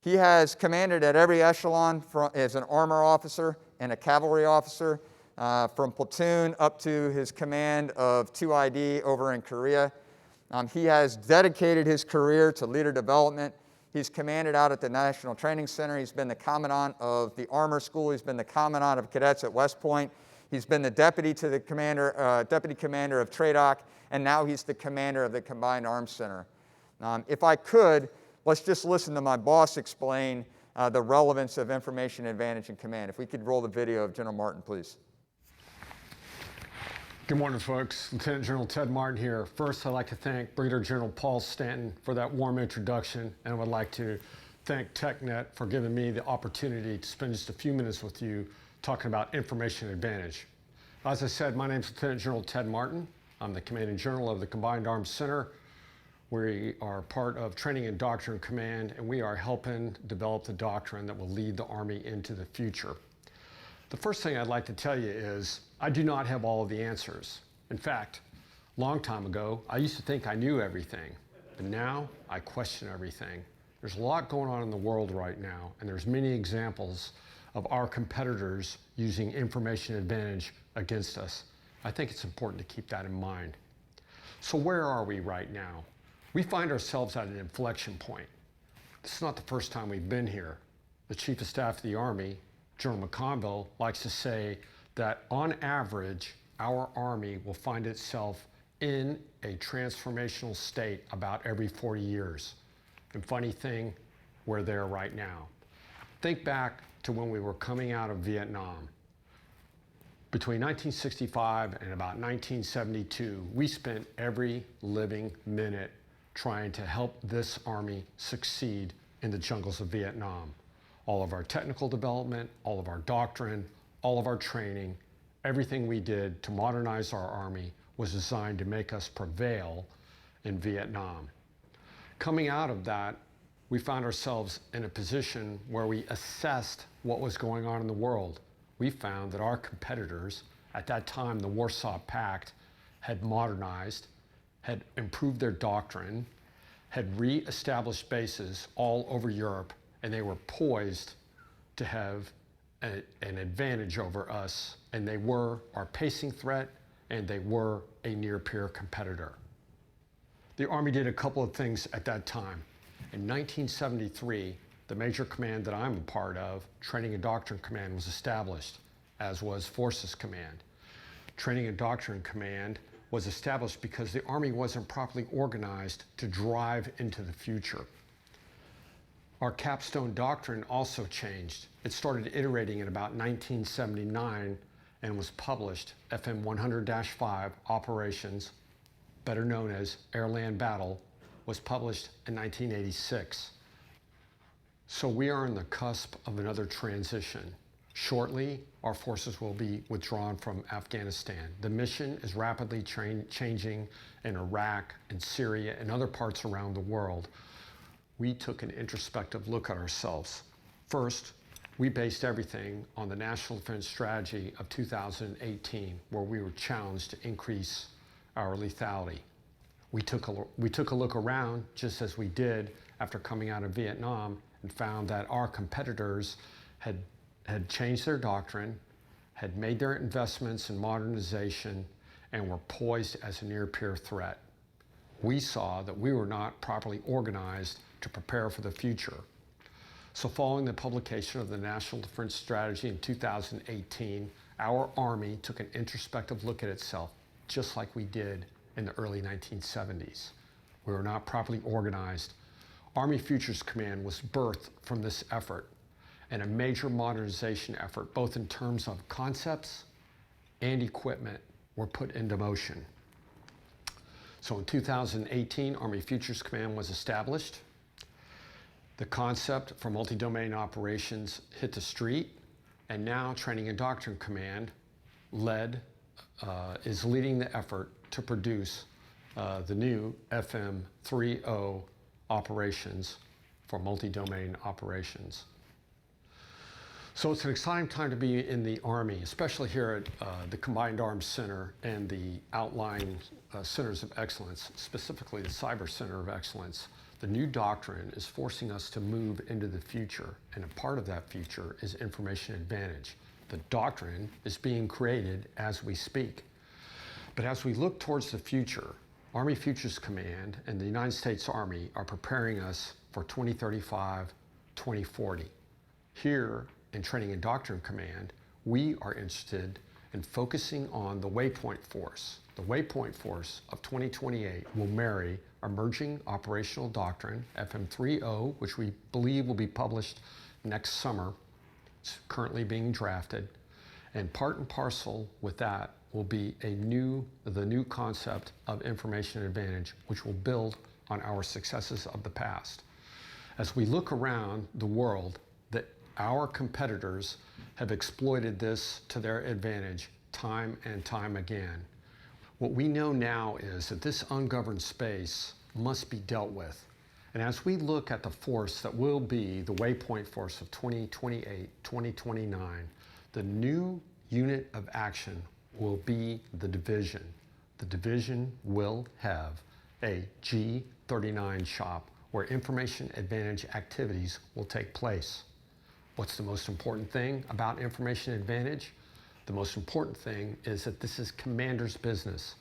He has commanded at every echelon as an armor officer and a cavalry officer, from platoon up to his command of 2ID over in Korea. He has dedicated his career to leader development. He's commanded out at the National Training Center. He's been the commandant of the Armor School. He's been the commandant of cadets at West Point. He's been the deputy to the deputy commander of TRADOC, and now he's the commander of the Combined Arms Center. If I could, let's just listen to my boss explain the relevance of information advantage in command. If we could roll the video of General Martin, please. Good morning, folks. Lieutenant General Ted Martin here. First, I'd like to thank Brigadier General Paul Stanton for that warm introduction, and I would like to thank Technet for giving me the opportunity to spend just a few minutes with you talking about information advantage. As I said, my name is Lieutenant General Ted Martin. I'm the Commanding General of the Combined Arms Center. We are part of Training and Doctrine Command, and we are helping develop the doctrine that will lead the Army into the future. The first thing I'd like to tell you is I do not have all of the answers. In fact, a long time ago, I used to think I knew everything, but now I question everything. There's a lot going on in the world right now, and there's many examples of our competitors using information advantage against us. I think it's important to keep that in mind. So where are we right now? We find ourselves at an inflection point. This is not the first time we've been here. The Chief of Staff of the Army, General McConville, likes to say that on average, our Army will find itself in a transformational state about every 40 years. And funny thing, we're there right now. Think back to when we were coming out of Vietnam. Between 1965 and about 1972, we spent every living minute trying to help this Army succeed in the jungles of Vietnam. All of our technical development, all of our doctrine, all of our training, everything we did to modernize our Army was designed to make us prevail in Vietnam. Coming out of that, we found ourselves in a position where we assessed what was going on in the world. We found that our competitors, at that time the Warsaw Pact, had modernized, had improved their doctrine, had re-established bases all over Europe, and they were poised to have an advantage over us, and they were our pacing threat, and they were a near-peer competitor. The Army did a couple of things at that time. In 1973, the major command that I'm a part of, Training and Doctrine Command, was established, as was Forces Command. Training and Doctrine Command was established because the Army wasn't properly organized to drive into the future. Our capstone doctrine also changed. It started iterating in about 1979 and was published, FM 100-5 Operations, better known as Air-Land Battle, was published in 1986. So we are on the cusp of another transition. Shortly, our forces will be withdrawn from Afghanistan. The mission is rapidly changing in Iraq and Syria and other parts around the world. We took an introspective look at ourselves. First, we based everything on the National Defense Strategy of 2018, where we were challenged to increase our lethality. We took a look around, just as we did after coming out of Vietnam, and found that our competitors had changed their doctrine, had made their investments in modernization, and were poised as a near-peer threat. We saw that we were not properly organized to prepare for the future. So following the publication of the National Defense Strategy in 2018, our Army took an introspective look at itself, just like we did in the early 1970s. We were not properly organized. Army Futures Command was birthed from this effort, and a major modernization effort, both in terms of concepts and equipment, were put into motion. So in 2018, Army Futures Command was established. The concept for multi-domain operations hit the street, and now Training and Doctrine Command is leading the effort to produce the new FM 3.0 operations for multi-domain operations. So it's an exciting time to be in the Army, especially here at the Combined Arms Center and the outlying centers of excellence, specifically the Cyber Center of Excellence. The new doctrine is forcing us to move into the future, and a part of that future is information advantage. The doctrine is being created as we speak. But as we look towards the future, Army Futures Command and the United States Army are preparing us for 2035, 2040. Here in Training and Doctrine Command, we are interested in focusing on the Waypoint Force. The Waypoint Force of 2028 will marry emerging operational doctrine, FM 3.0, which we believe will be published next summer. It's currently being drafted. And part and parcel with that will be the new concept of information advantage, which will build on our successes of the past. As we look around the world, our competitors have exploited this to their advantage time and time again. What we know now is that this ungoverned space must be dealt with. And as we look at the force that will be the Waypoint Force of 2028, 2029, the new unit of action will be the division. The division will have a G39 shop where information advantage activities will take place. What's the most important thing about information advantage? The most important thing is that this is commander's business.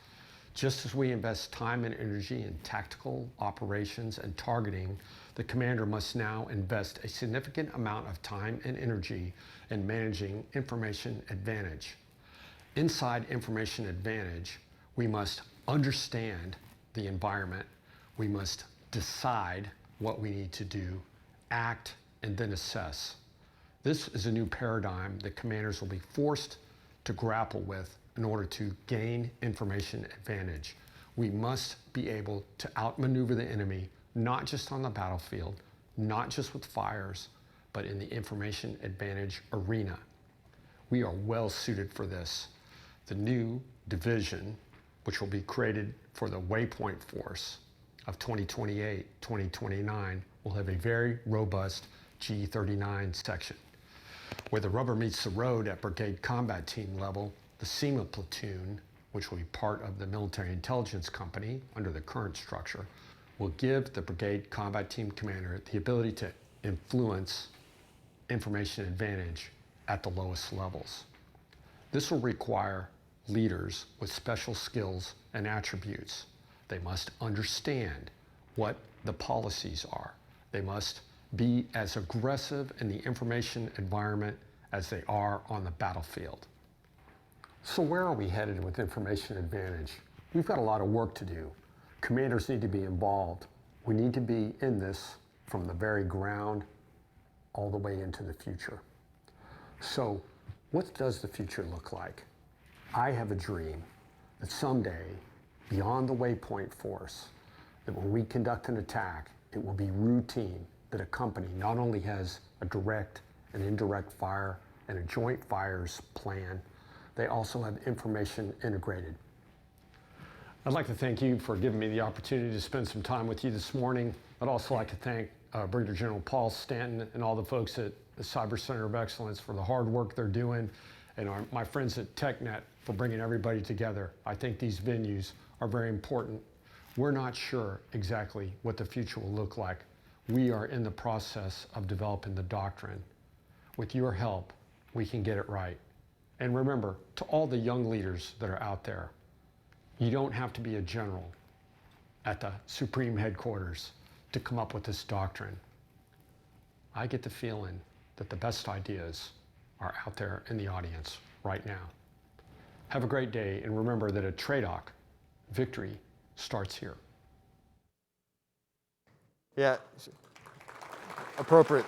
Just as we invest time and energy in tactical operations and targeting, the commander must now invest a significant amount of time and energy in managing information advantage. Inside information advantage, we must understand the environment, we must decide what we need to do, act, and then assess. This is a new paradigm that commanders will be forced to grapple with in order to gain information advantage. We must be able to outmaneuver the enemy, not just on the battlefield, not just with fires, but in the information advantage arena. We are well suited for this. The new division, which will be created for the Waypoint Force of 2028, 2029, will have a very robust G39 section. Where the rubber meets the road at brigade combat team level, the SEMA platoon, which will be part of the military intelligence company under the current structure, will give the brigade combat team commander the ability to influence information advantage at the lowest levels. This will require leaders with special skills and attributes. They must understand what the policies are. They must be as aggressive in the information environment as they are on the battlefield. So where are we headed with information advantage? We've got a lot of work to do. Commanders need to be involved. We need to be in this from the very ground all the way into the future. So what does the future look like? I have a dream that someday, beyond the Waypoint Force, that when we conduct an attack, it will be routine that a company not only has a direct and indirect fire and a joint fires plan, they also have information integrated. I'd like to thank you for giving me the opportunity to spend some time with you this morning. I'd also like to thank Brigadier General Paul Stanton and all the folks at the Cyber Center of Excellence for the hard work they're doing, and my friends at Technet for bringing everybody together. I think these venues are very important. We're not sure exactly what the future will look like. we are in the process of developing the doctrine. With your help, we can get it right. And remember, to all the young leaders that are out there, you don't have to be a general at the Supreme Headquarters to come up with this doctrine. I get the feeling that the best ideas are out there in the audience right now. Have a great day, and remember that at TRADOC, victory starts here. Yeah, appropriate.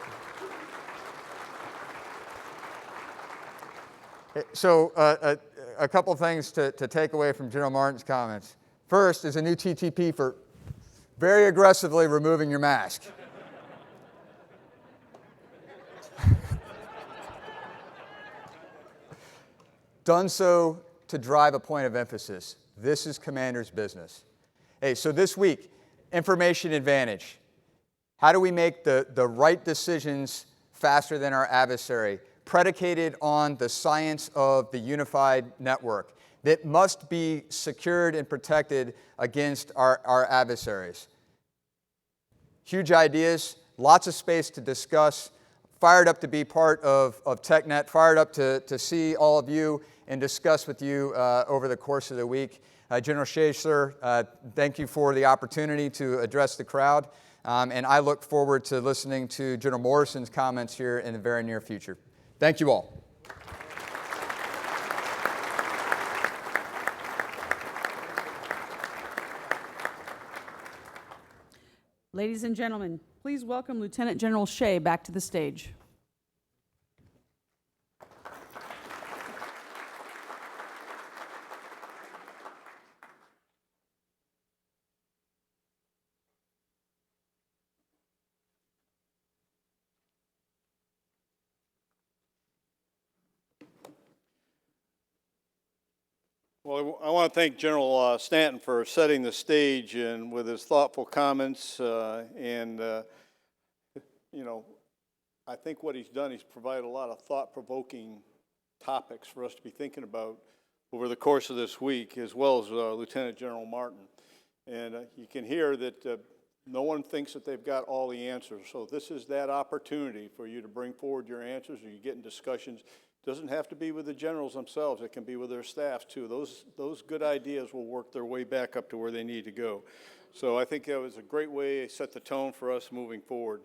So a couple things to take away from General Martin's comments. First is a new TTP for very aggressively removing your mask. Done so to drive a point of emphasis. This is Commander's business. Hey, so this week, information advantage. How do we make the right decisions faster than our adversary? Predicated on the science of the unified network that must be secured and protected against our adversaries. Huge ideas, lots of space to discuss. Fired up to be part of Technet, fired up to see all of you and discuss with you over the course of the week. General Shea, sir, thank you for the opportunity to address the crowd. And I look forward to listening to General Morrison's comments here in the very near future. Thank you all. Ladies and gentlemen, please welcome Lieutenant General Shea back to the stage. Well, I want to thank General Stanton for setting the stage and with his thoughtful comments. You know, I think what he's done, he's provided a lot of thought-provoking topics for us to be thinking about over the course of this week, as well as Lieutenant General Martin. And you can hear that no one thinks that they've got all the answers. So this is that opportunity for you to bring forward your answers, or you get in discussions. Doesn't have to be with the generals themselves. It can be with their staffs too. Those good ideas will work their way back up to where they need to go. So I think that was a great way to set the tone for us moving forward.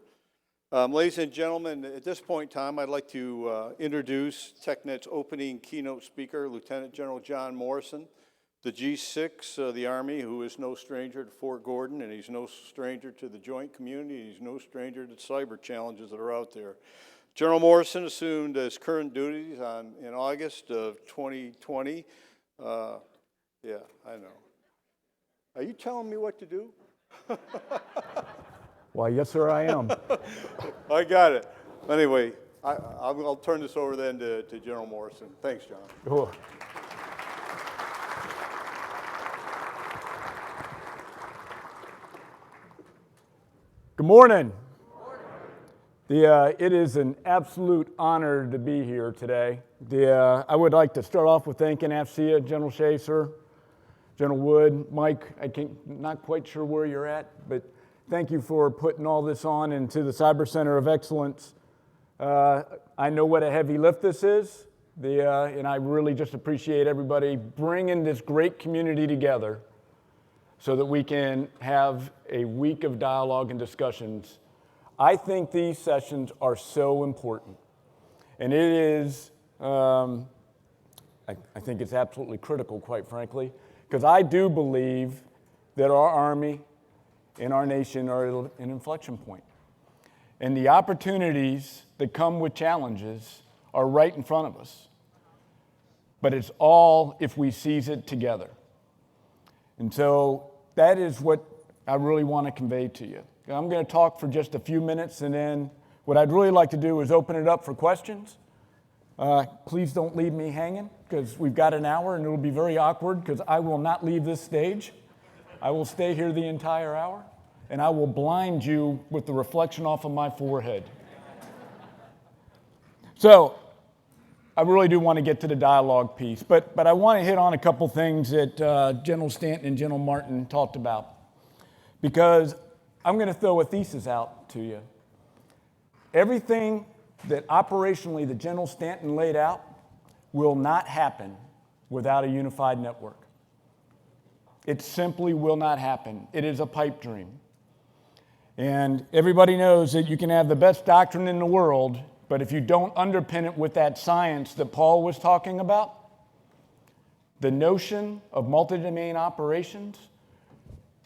Ladies and gentlemen, at this point in time, I'd like to introduce Technet's opening keynote speaker, Lieutenant General John Morrison, the G6 of the Army, who is no stranger to Fort Gordon, and he's no stranger to the joint community, and he's no stranger to cyber challenges that are out there. General Morrison assumed his current duties in August of 2020. Yeah, I know. Are you telling me what to do? Why, yes, sir, I am. I got it. Anyway, I'll turn this over then to General Morrison. Thanks, John. Oh. Good morning. It is an absolute honor to be here today. I would like to start off with thanking AFCEA, General Shea, sir, General Wood, Mike. Not quite sure where you're at, but thank you for putting all this on into the Cyber Center of Excellence. I know what a heavy lift this is, and I really just appreciate everybody bringing this great community together so that we can have a week of dialogue and discussions. I think these sessions are so important, and it is, I think it's absolutely critical, quite frankly, because I do believe that our Army and our nation are at an inflection point. And the opportunities that come with challenges are right in front of us. But it's all if we seize it together. And so that is what I really want to convey to you. I'm going to talk for just a few minutes, and then what I'd really like to do is open it up for questions. Please don't leave me hanging, because we've got an hour, and it'll be very awkward, because I will not leave this stage. I will stay here the entire hour, and I will blind you with the reflection off of my forehead. So I really do want to get to the dialogue piece, but I want to hit on a couple things that General Stanton and General Martin talked about. Because I'm going to throw a thesis out to you. Everything that operationally that General Stanton laid out will not happen without a unified network. It simply will not happen. It is a pipe dream. And everybody knows that you can have the best doctrine in the world, but if you don't underpin it with that science that Paul was talking about, the notion of multi-domain operations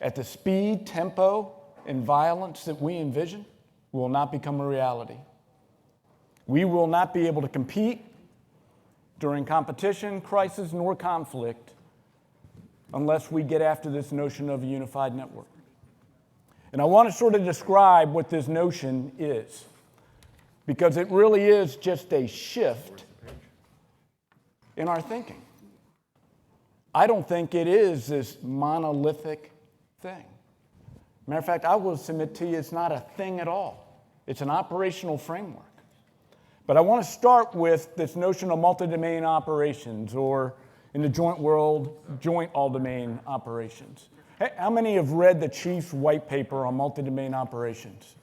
at the speed, tempo, and violence that we envision will not become a reality. We will not be able to compete during competition, crisis, nor conflict unless we get after this notion of a unified network. And I want to sort of describe what this notion is, because it really is just a shift in our thinking. I don't think it is this monolithic thing. Matter of fact, I will submit to you it's not a thing at all. It's an operational framework. But I want to start with this notion of multi-domain operations, or in the joint world, joint all-domain operations. Hey, how many have read the Chief's white paper on multi-domain operations?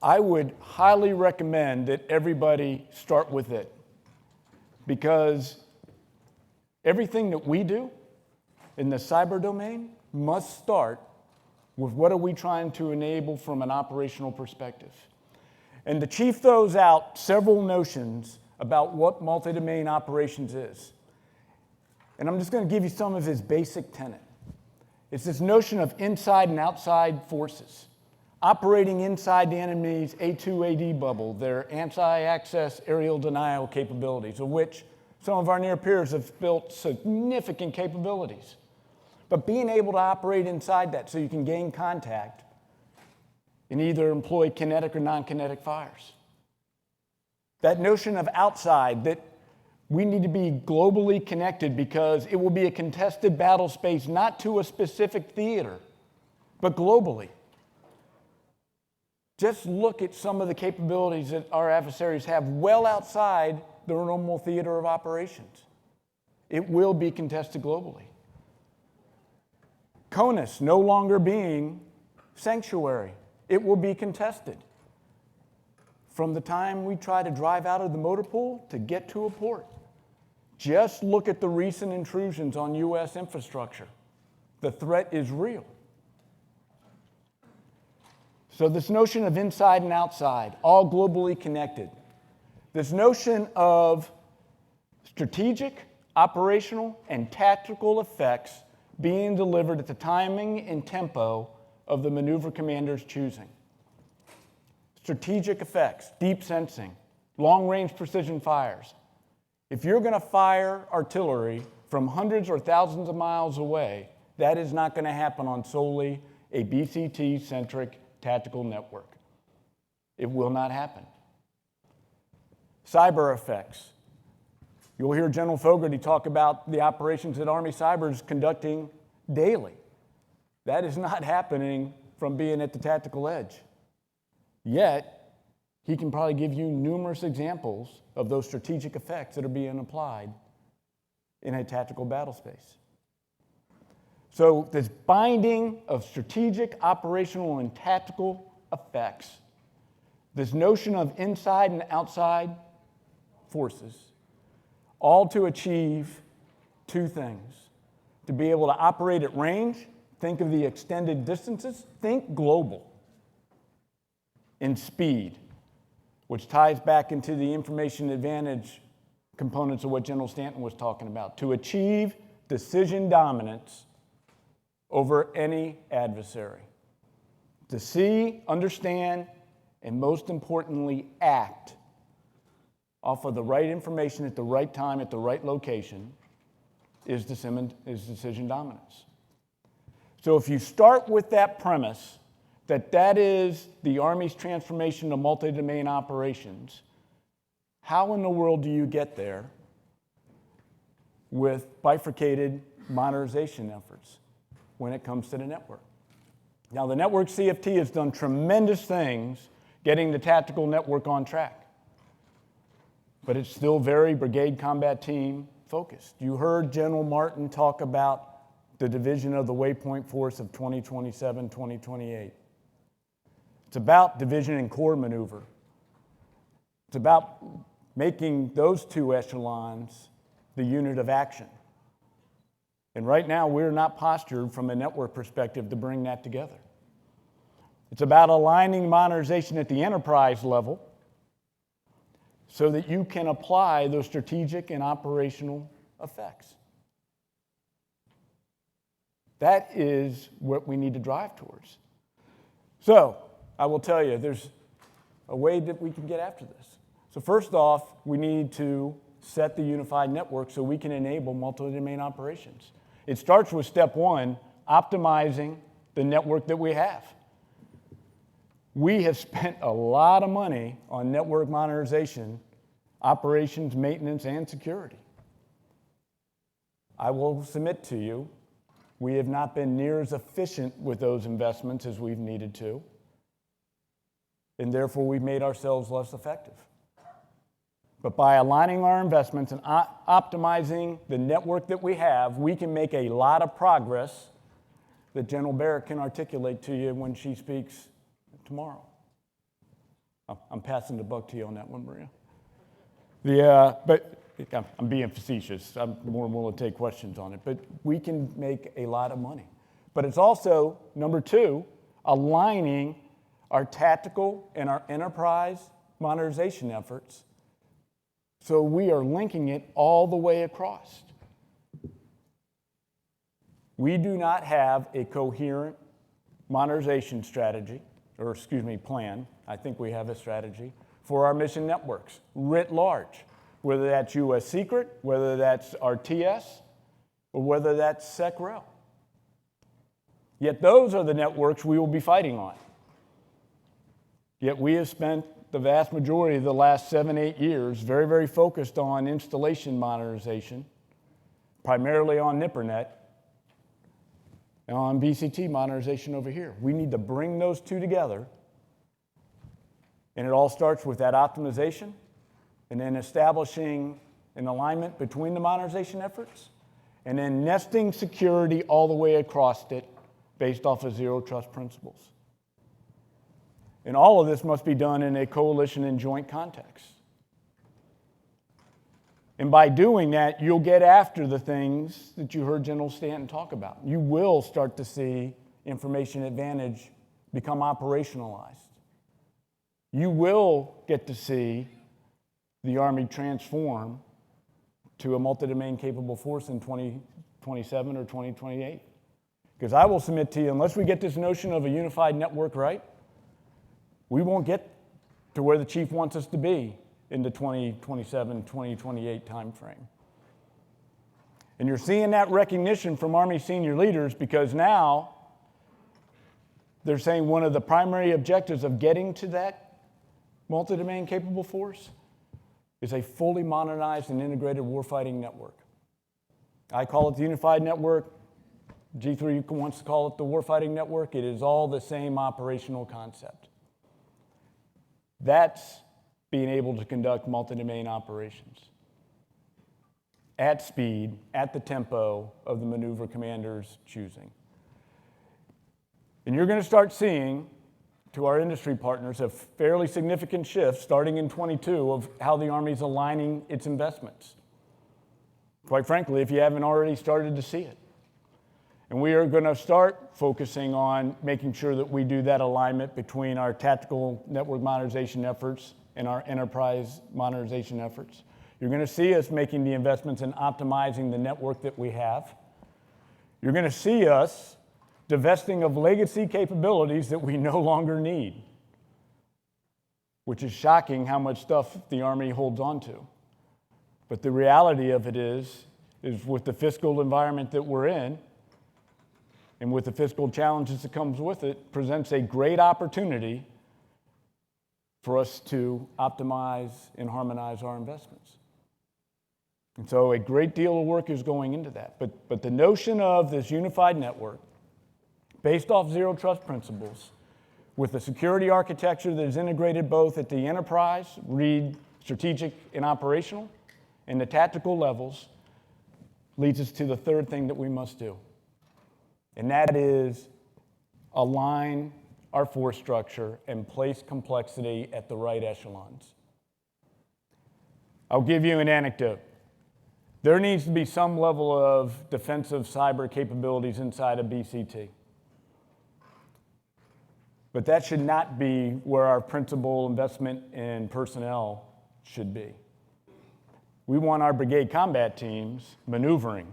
I would highly recommend that everybody start with it, because everything that we do in the cyber domain must start with what are we trying to enable from an operational perspective. And the Chief throws out several notions about what multi-domain operations is. And I'm just going to give you some of his basic tenet. It's this notion of inside and outside forces, operating inside the enemy's A2AD bubble, their anti-access aerial denial capabilities, of which some of our near peers have built significant capabilities. But being able to operate inside that so you can gain contact and either employ kinetic or non-kinetic fires. That notion of outside, that we need to be globally connected because it will be a contested battle space, not to a specific theater, but globally. Just look at some of the capabilities that our adversaries have well outside their normal theater of operations. It will be contested globally. CONUS no longer being sanctuary. It will be contested. From the time we try to drive out of the motor pool to get to a port. Just look at the recent intrusions on U.S. infrastructure. The threat is real. So this notion of inside and outside, all globally connected. This notion of strategic, operational, and tactical effects being delivered at the timing and tempo of the maneuver commander's choosing. Strategic effects, deep sensing, long-range precision fires. If you're going to fire artillery from hundreds or thousands of miles away, that is not going to happen on solely a BCT-centric tactical network. It will not happen. Cyber effects. You'll hear General Fogarty talk about the operations that Army Cyber is conducting daily. That is not happening from being at the tactical edge. Yet, he can probably give you numerous examples of those strategic effects that are being applied in a tactical battle space. So this binding of strategic, operational, and tactical effects, this notion of inside and outside forces, all to achieve two things. To be able to operate at range, think of the extended distances, think global. In speed, which ties back into the information advantage components of what General Stanton was talking about, to achieve decision dominance over any adversary. To see, understand, and most importantly, act off of the right information at the right time, at the right location, is decision dominance. So if you start with that premise, that is the Army's transformation to multi-domain operations, how in the world do you get there with bifurcated modernization efforts when it comes to the network? Now, the network CFT has done tremendous things getting the tactical network on track, but it's still very brigade combat team focused. You heard General Martin talk about the division of the waypoint force of 2027-2028. It's about division and core maneuver. It's about making those two echelons the unit of action. And right now, we're not postured from a network perspective to bring that together. It's about aligning modernization at the enterprise level so that you can apply those strategic and operational effects. That is what we need to drive towards. So, I will tell you, there's a way that we can get after this. So first off, we need to set the unified network so we can enable multi-domain operations. It starts with step one, optimizing the network that we have. We have spent a lot of money on network modernization, operations, maintenance, and security. I will submit to you, we have not been near as efficient with those investments as we've needed to, and therefore we've made ourselves less effective. But by aligning our investments and optimizing the network that we have, we can make a lot of progress that General Barrett can articulate to you when she speaks tomorrow. I'm passing the buck to you on that one, Maria. But I'm being facetious. I'm more than willing to take questions on it. But we can make a lot of money. But it's also, number two, aligning our tactical and our enterprise modernization efforts so we are linking it all the way across. We do not have a coherent modernization strategy, plan. I think we have a strategy for our mission networks writ large, whether that's U.S. Secret, whether that's RTS, or whether that's SecRel. Yet those are the networks we will be fighting on. Yet we have spent the vast majority of the last 7-8 years very, very focused on installation modernization, primarily on NIPRNet, and on BCT modernization over here. We need to bring those two together, and it all starts with that optimization and then establishing an alignment between the modernization efforts and then nesting security all the way across it based off of zero trust principles. And all of this must be done in a coalition and joint context. And by doing that, you'll get after the things that you heard General Stanton talk about. You will start to see information advantage become operationalized. You will get to see the Army transform to a multi-domain capable force in 2027 or 2028. Because I will submit to you, unless we get this notion of a unified network right, we won't get to where the chief wants us to be in the 2027, 2028 timeframe. And you're seeing that recognition from Army senior leaders because now they're saying one of the primary objectives of getting to that multi-domain capable force is a fully modernized and integrated warfighting network. I call it the unified network. G3 wants to call it the warfighting network. It is all the same operational concept. That's being able to conduct multi-domain operations at speed, at the tempo of the maneuver commander's choosing. And you're going to start seeing, to our industry partners, a fairly significant shift starting in 22 of how the Army's aligning its investments. Quite frankly, if you haven't already started to see it. And we are going to start focusing on making sure that we do that alignment between our tactical network modernization efforts and our enterprise modernization efforts. You're going to see us making the investments in optimizing the network that we have. You're going to see us divesting of legacy capabilities that we no longer need, which is shocking how much stuff the Army holds on to. But the reality of it is with the fiscal environment that we're in, and with the fiscal challenges that comes with it, presents a great opportunity for us to optimize and harmonize our investments. And so a great deal of work is going into that. But the notion of this unified network, based off zero trust principles, with a security architecture that is integrated both at the enterprise, read strategic and operational, and the tactical levels, leads us to the third thing that we must do. and that is align our force structure and place complexity at the right echelons. I'll give you an anecdote. There needs to be some level of defensive cyber capabilities inside of BCT. But that should not be where our principal investment in personnel should be. We want our brigade combat teams maneuvering.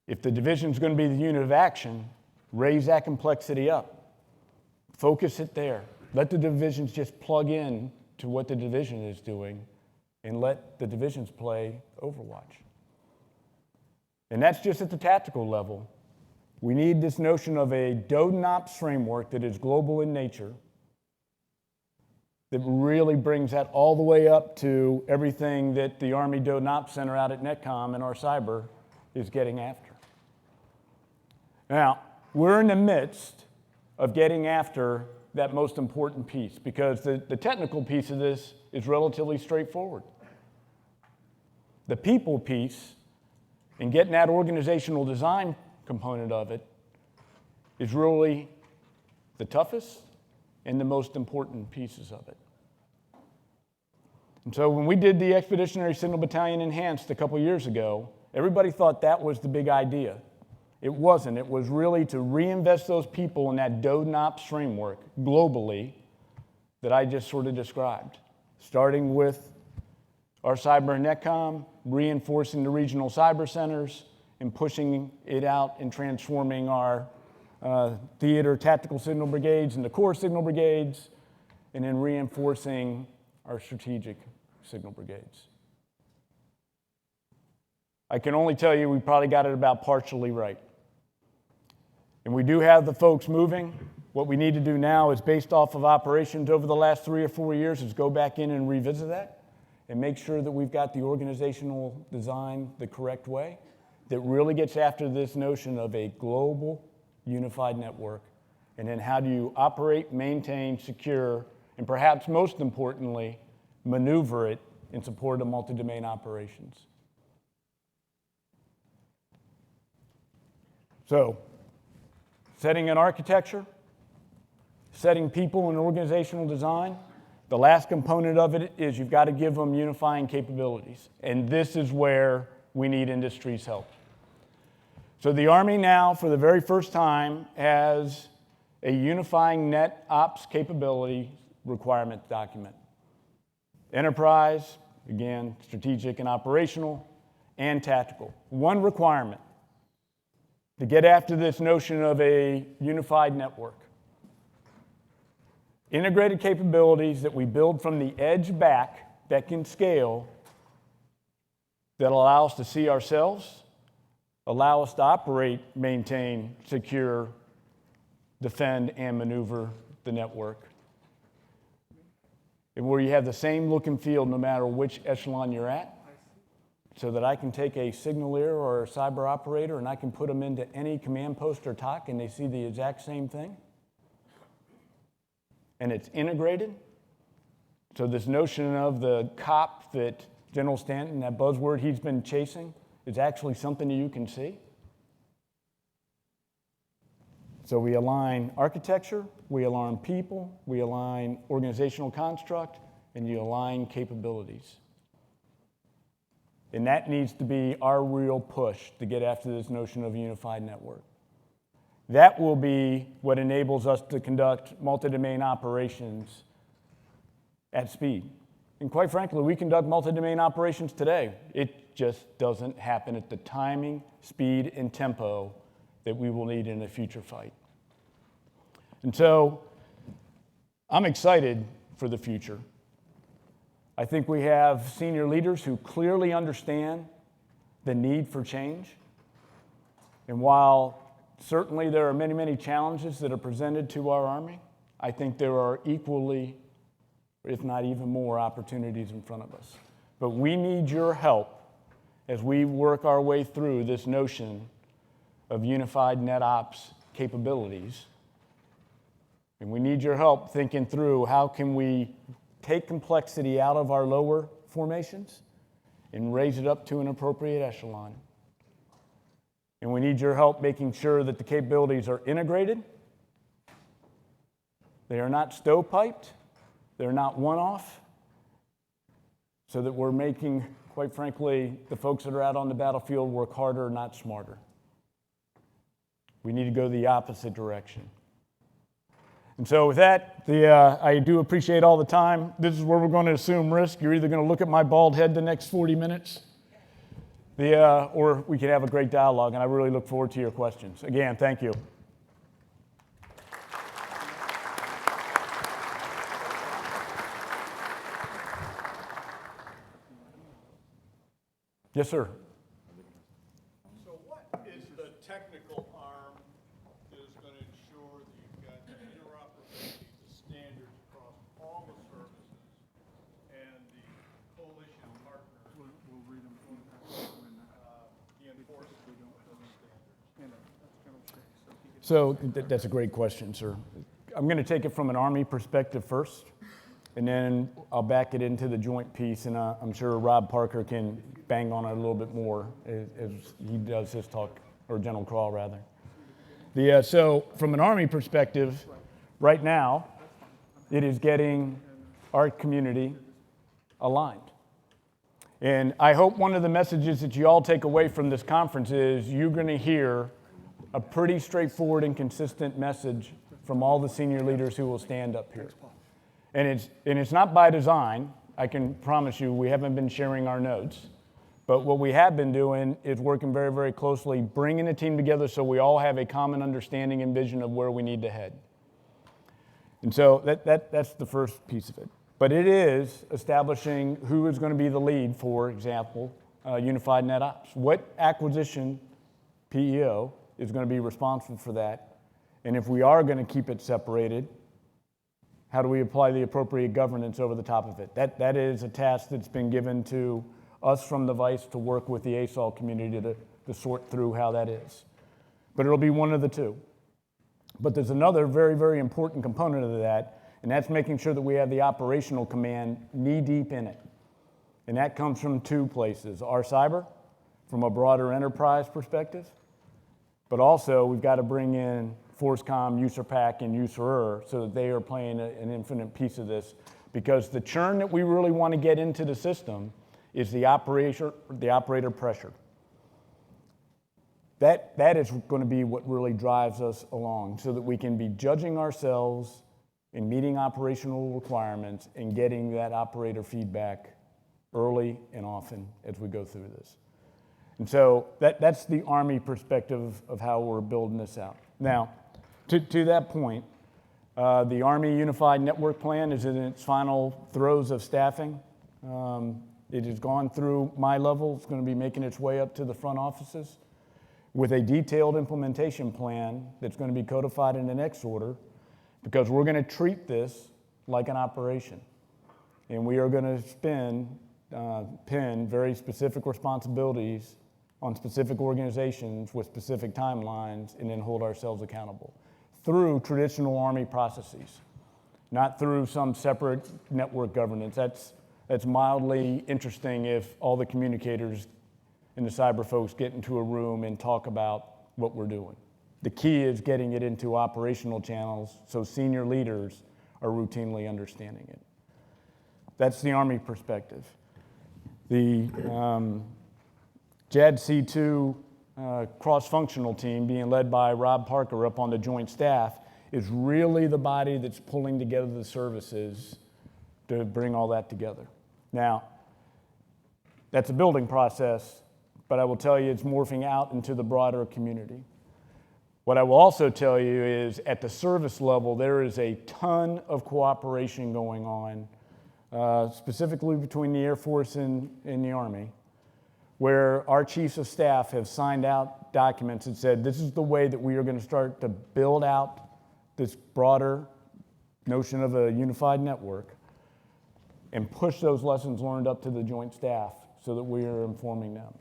If the division's going to be the unit of action, raise that complexity up. Focus it there. Let the divisions just plug in to what the division is doing and let the divisions play Overwatch. And that's just at the tactical level. We need this notion of a DoDNOPS framework that is global in nature, that really brings that all the way up to everything that the Army DoDNOPS Center out at NetCom and our cyber is getting after. Now, we're in the midst of getting after that most important piece, because the technical piece of this is relatively straightforward. The people piece and getting that organizational design component of it is really the toughest and the most important pieces of it. And so when we did the Expeditionary Signal Battalion Enhanced a couple years ago, everybody thought that was the big idea. It wasn't. It was really to reinvest those people in that DoDNOPS framework globally that I just sort of described, starting with our cyber and NetCom, reinforcing the regional cyber centers, and pushing it out and transforming our theater tactical signal brigades into core signal brigades, and then reinforcing our strategic signal brigades. I can only tell you we probably got it about partially right. And we do have the folks moving. What we need to do now is, based off of operations over the last 3 or 4 years, is go back in and revisit that and make sure that we've got the organizational design the correct way, that really gets after this notion of a global unified network. And then how do you operate, maintain, secure, and perhaps most importantly, maneuver it in support of multi-domain operations. So, setting an architecture, setting people and organizational design. The last component of it is you've got to give them unifying capabilities. And this is where we need industry's help. So the Army now, for the very first time, has a unifying net ops capability requirement document. Enterprise, again, strategic and operational, and tactical. One requirement to get after this notion of a unified network. Integrated capabilities that we build from the edge back that can scale, that allow us to see ourselves, allow us to operate, maintain, secure, defend, and maneuver the network. And where you have the same look and feel no matter which echelon you're at, so that I can take a signaleer or a cyber operator and I can put them into any command post or TOC and they see the exact same thing. And it's integrated. So this notion of the COP that General Stanton, that buzzword he's been chasing, is actually something that you can see. So we align architecture, we align people, we align organizational construct, and you align capabilities. And that needs to be our real push to get after this notion of a unified network. That will be what enables us to conduct multi-domain operations at speed. And quite frankly, we conduct multi-domain operations today. It just doesn't happen at the timing, speed, and tempo that we will need in a future fight. And so I'm excited for the future. I think we have senior leaders who clearly understand the need for change. And while certainly there are many, many challenges that are presented to our Army, I think there are equally, if not even more, opportunities in front of us. But we need your help as we work our way through this notion of unified net ops capabilities. And we need your help thinking through how can we take complexity out of our lower formations and raise it up to an appropriate echelon. And we need your help making sure that the capabilities are integrated. They are not stovepiped. They're not one-off. So that we're making, quite frankly, the folks that are out on the battlefield work harder, not smarter. We need to go the opposite direction. And so with that, I do appreciate all the time. This is where we're going to assume risk. You're either going to look at my bald head the next 40 minutes, or we can have a great dialogue, and I really look forward to your questions. Again, thank you. Yes, sir. So what is the technical arm that is going to ensure that you've got the interoperability, the standards across all the services, and the coalition partners, we'll read them, the enforcement of those standards? So that's a great question, sir. I'm going to take it from an Army perspective first, and then I'll back it into the joint piece, and I'm sure Rob Parker can bang on it a little bit more as he does his talk, or General Crawl rather. So from an Army perspective, right now, it is getting our community aligned. And I hope one of the messages that you all take away from this conference is you're going to hear a pretty straightforward and consistent message from all the senior leaders who will stand up here. And it's not by design. I can promise you we haven't been sharing our notes. But what we have been doing is working very, very closely, bringing a team together so we all have a common understanding and vision of where we need to head. And so that's the first piece of it. But it is establishing who is going to be the lead, for example, Unified Net Ops. What acquisition PEO is going to be responsible for that? And if we are going to keep it separated, how do we apply the appropriate governance over the top of it? That is a task that's been given to us from the Vice to work with the ASOL community to sort through how that is. But it'll be one of the two. But there's another very, very important component of that, and that's making sure that we have the operational command knee-deep in it. And that comes from two places. Our cyber, from a broader enterprise perspective, but also we've got to bring in ForceCom, USAPAC, and USARER so that they are playing an infinite piece of this, because the churn that we really want to get into the system is the operator pressure. That is going to be what really drives us along so that we can be judging ourselves and meeting operational requirements and getting that operator feedback early and often as we go through this. And so that's the Army perspective of how we're building this out. Now, to that point, the Army Unified Network Plan is in its final throes of staffing. It has gone through my level. It's going to be making its way up to the front offices with a detailed implementation plan that's going to be codified in the next order, because we're going to treat this like an operation. And we are going to pin very specific responsibilities on specific organizations with specific timelines, and then hold ourselves accountable through traditional Army processes, not through some separate network governance. That's mildly interesting if all the communicators and the cyber folks get into a room and talk about what we're doing. The key is getting it into operational channels so senior leaders are routinely understanding it. That's the Army perspective. The JADC2 cross-functional team being led by Rob Parker up on the joint staff is really the body that's pulling together the services to bring all that together. Now, that's a building process, but I will tell you it's morphing out into the broader community. What I will also tell you is at the service level, there is a ton of cooperation going on, specifically between the Air Force and the Army, where our chiefs of staff have signed out documents that said this is the way that we are going to start to build out this broader notion of a unified network and push those lessons learned up to the joint staff so that we are informing them.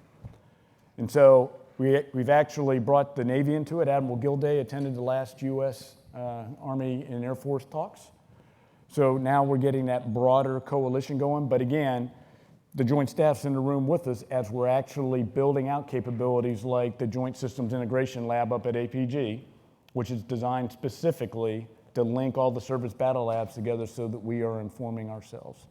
And so we've actually brought the Navy into it. Admiral Gilday attended the last U.S. Army and Air Force talks. So now we're getting that broader coalition going. But again, the Joint Staff's in the room with us as we're actually building out capabilities like the Joint Systems Integration Lab up at APG, which is designed specifically to link all the service battle labs together so that we are informing ourselves.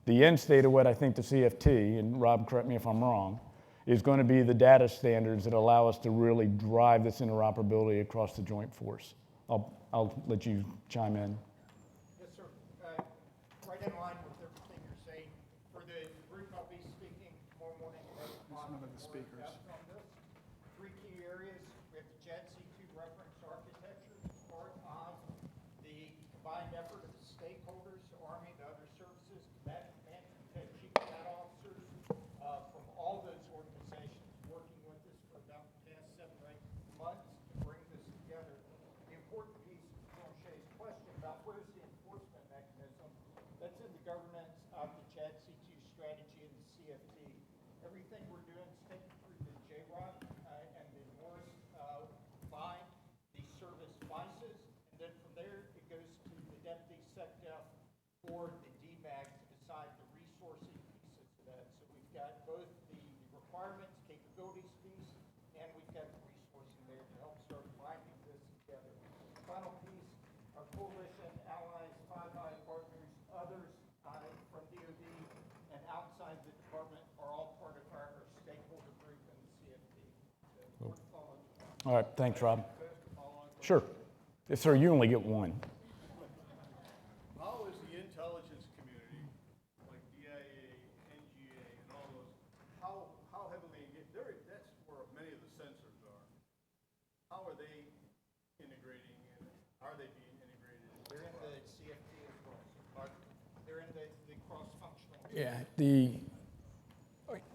The end state of what I think the CFT, and Rob, correct me if I'm wrong, is going to be the data standards that allow us to really drive this interoperability across the joint force. I'll let you chime in. Yes, sir. Right in line with everything you're saying. For the group I'll be speaking tomorrow morning at 8 o'clock. Some of the speakers. On this. 3 key areas. We have the JADC2 reference architecture as part of the combined effort of the stakeholders, the Army, the other services, combatant command, chief combat officers from all those organizations working with us for about the past 7 or 8 months to bring this together. The important piece of Colonel Shea's question about where's the enforcement mechanism, that's in the governance of the JADC2 strategy and the CFT. Everything we're doing is taken through the JROC and the Morrison by the service vices, and then from there it goes to the Deputy SecDef or the DMAG to decide the resourcing pieces of that. So we've got both the requirements, capabilities piece, and we've got the resourcing there to help start binding this together. Final piece, our coalition, allies, Five Eye partners, others from DoD and outside the department are all part of our stakeholder group in the CFT. So, All right, thanks, Rob. Sure. Yes, sir, you only get one. How is the intelligence community, like DIA, NGA, and all those, how heavily engaged? That's where many of the sensors are. How are they integrating, and are they being integrated? they're in the CFT as well. They're in the cross-functional. Yeah,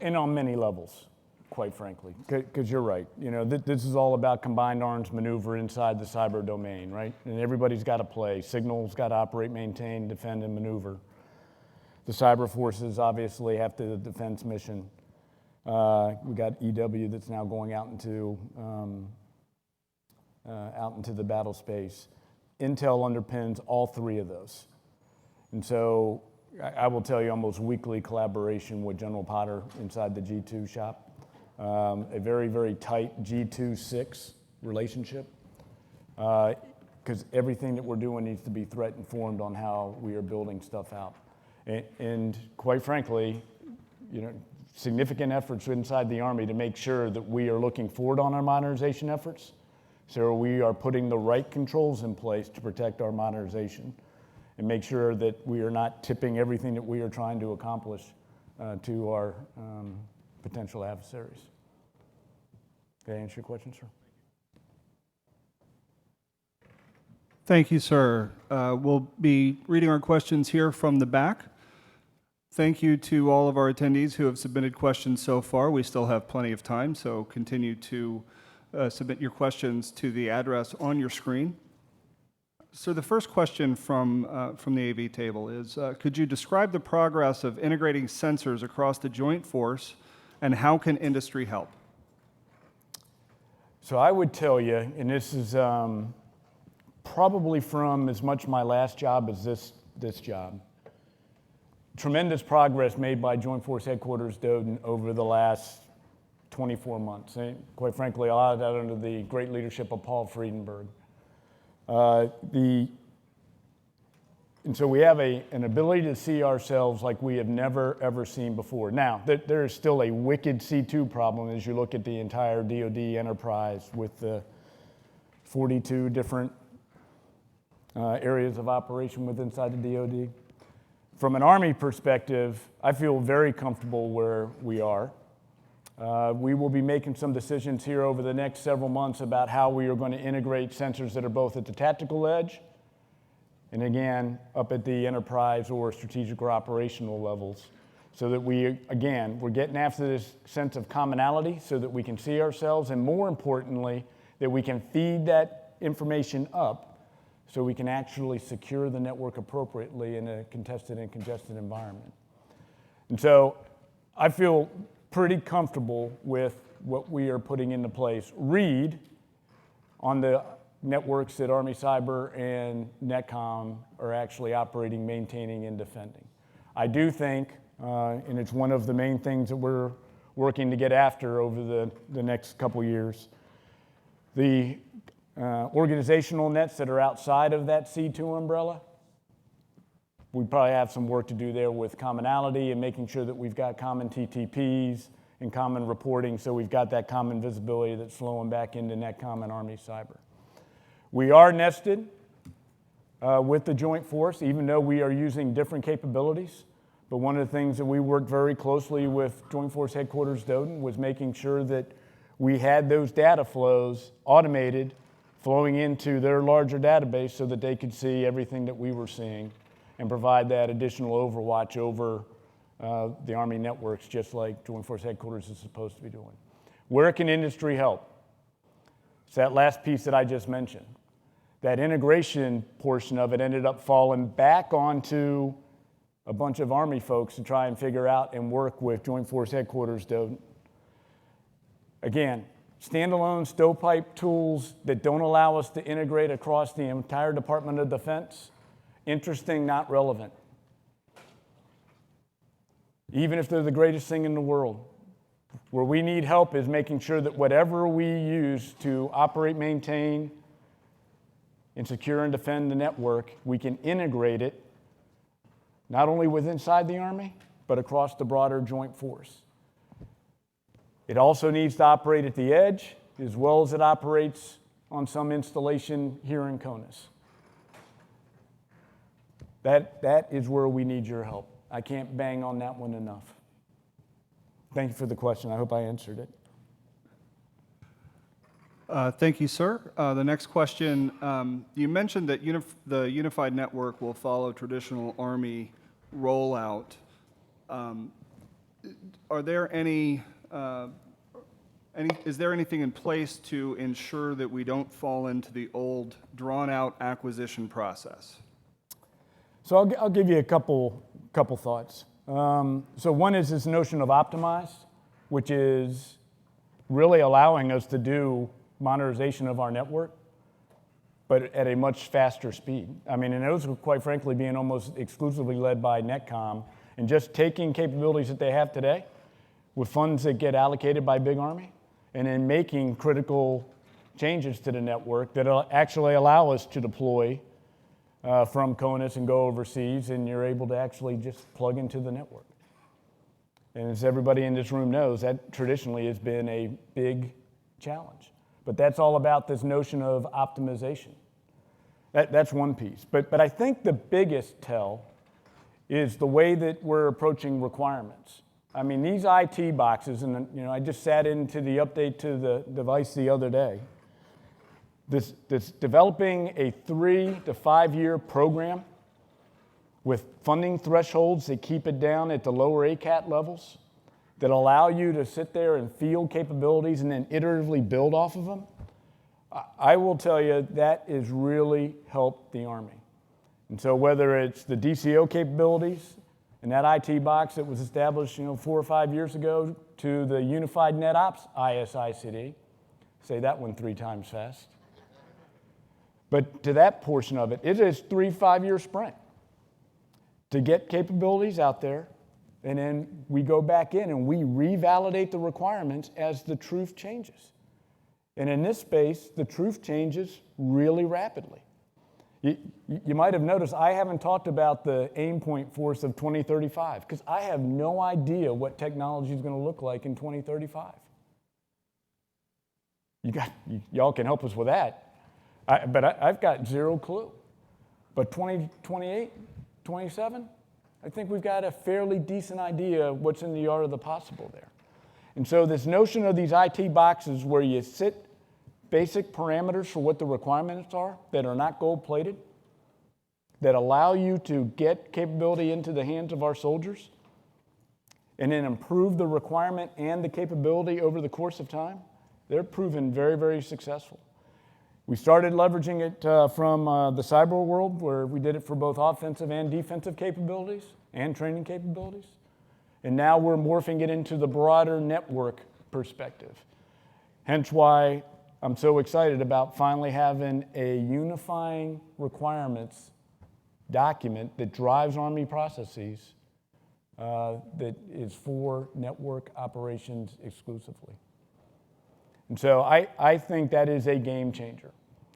and on many levels, quite frankly, because you're right. You know, this is all about combined arms maneuver inside the cyber domain, right? And everybody's got to play. Signal's got to operate, maintain, defend, and maneuver. The cyber forces obviously have the defense mission. We got EW that's now going out into the battle space. Intel underpins all 3 of those. And so I will tell you almost weekly collaboration with General Potter inside the G2 shop. A very, very tight G2-6 relationship. Because everything that we're doing needs to be threat informed on how we are building stuff out. And quite frankly, you know, significant efforts inside the Army to make sure that we are looking forward on our modernization efforts. So we are putting the right controls in place to protect our modernization and make sure that we are not tipping everything that we are trying to accomplish to our potential adversaries. Did I answer your question, sir? Thank you, sir. We'll be reading our questions here from the back. Thank you to all of our attendees who have submitted questions so far. We still have plenty of time, so continue to submit your questions to the address on your screen. So the first question from the AV table is, could you describe the progress of integrating sensors across the joint force, and how can industry help? So I would tell you, and this is probably from as much my last job as this job, tremendous progress made by Joint Force Headquarters Doden over the last 24 months. And quite frankly, a lot of that under the great leadership of Paul Friedenberg. And so we have an ability to see ourselves like we have never, ever seen before. Now, there is still a wicked C2 problem as you look at the entire DoD enterprise with the 42 different areas of operation within inside the DoD. From an Army perspective, I feel very comfortable where we are. We will be making some decisions here over the next several months about how we are going to integrate sensors that are both at the tactical edge and again, up at the enterprise or strategic or operational levels, so that we're getting after this sense of commonality so that we can see ourselves, and more importantly, that we can feed that information up so we can actually secure the network appropriately in a contested and congested environment. And so I feel pretty comfortable with what we are putting into place. Read on the networks that Army Cyber and NetCom are actually operating, maintaining, and defending. I do think and it's one of the main things that we're working to get after over the next couple years. The organizational nets that are outside of that C2 umbrella, we probably have some work to do there with commonality and making sure that we've got common TTPs and common reporting, so we've got that common visibility that's flowing back into NetCom and Army Cyber. We are nested with the Joint Force, even though we are using different capabilities. But one of the things that we worked very closely with Joint Force Headquarters Doden was making sure that we had those data flows automated, flowing into their larger database so that they could see everything that we were seeing and provide that additional overwatch over the Army networks, just like Joint Force Headquarters is supposed to be doing. Where can industry help? It's that last piece that I just mentioned. That integration portion of it ended up falling back onto a bunch of Army folks to try and figure out and work with Joint Force Headquarters. Again, standalone stovepipe tools that don't allow us to integrate across the entire Department of Defense, interesting, not relevant. Even if they're the greatest thing in the world. Where we need help is making sure that whatever we use to operate, maintain, and secure and defend the network, we can integrate it not only with inside the Army, but across the broader Joint Force. It also needs to operate at the edge, as well as it operates on some installation here in CONUS. That is where we need your help. I can't bang on that one enough. Thank you for the question. I hope I answered it. Thank you, sir. The next question, you mentioned that the unified network will follow traditional Army rollout. Are there is there anything in place to ensure that we don't fall into the old drawn-out acquisition process? So I'll give you a couple thoughts. So one is this notion of optimized, which is really allowing us to do modernization of our network, but at a much faster speed. I mean, and those are quite frankly being almost exclusively led by NetCom and just taking capabilities that they have today with funds that get allocated by Big Army and then making critical changes to the network that actually allow us to deploy from CONUS and go overseas, and you're able to actually just plug into the network. And as everybody in this room knows, that traditionally has been a big challenge. But that's all about this notion of optimization. That's one piece. But I think the biggest tell is the way that we're approaching requirements. I mean, these IT boxes, and I just sat into the update to the device the other day. This developing a 3 to 5 year program with funding thresholds that keep it down at the lower ACAT levels, that allow you to sit there and field capabilities and then iteratively build off of them, I will tell you that has really helped the Army. And so whether it's the DCO capabilities and that IT box that was established 4 or 5 years ago to the Unified NetOps ISICD, say that one 3 times fast, but to that portion of it, it is 3 5-year sprint to get capabilities out there. And then we go back in and we revalidate the requirements as the truth changes. And in this space, the truth changes really rapidly. You might have noticed I haven't talked about the aim point force of 2035 because I have no idea what technology is going to look like in 2035. Y'all can help us with that. But I've got zero clue. But 2028, 27, I think we've got a fairly decent idea of what's in the art of the possible there. And so this notion of these IT boxes where you sit basic parameters for what the requirements are that are not gold-plated, that allow you to get capability into the hands of our soldiers, and then improve the requirement and the capability over the course of time, they're proven very, very successful. We started leveraging it from the cyber world, where we did it for both offensive and defensive capabilities and training capabilities. And now we're morphing it into the broader network perspective. Hence why I'm so excited about finally having a unifying requirements document that drives Army processes that is for network operations exclusively. And so I think that is a game changer.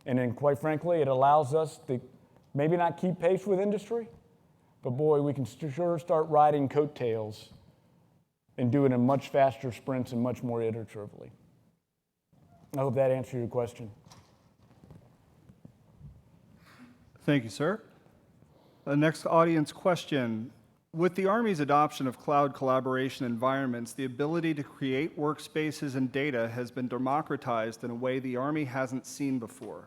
And then quite frankly, it allows us to maybe not keep pace with industry, but boy, we can sure start riding coattails and do it in much faster sprints and much more iteratively. I hope that answered your question. Thank you, sir. The next audience question. With the Army's adoption of cloud collaboration environments, the ability to create workspaces and data has been democratized in a way the Army hasn't seen before.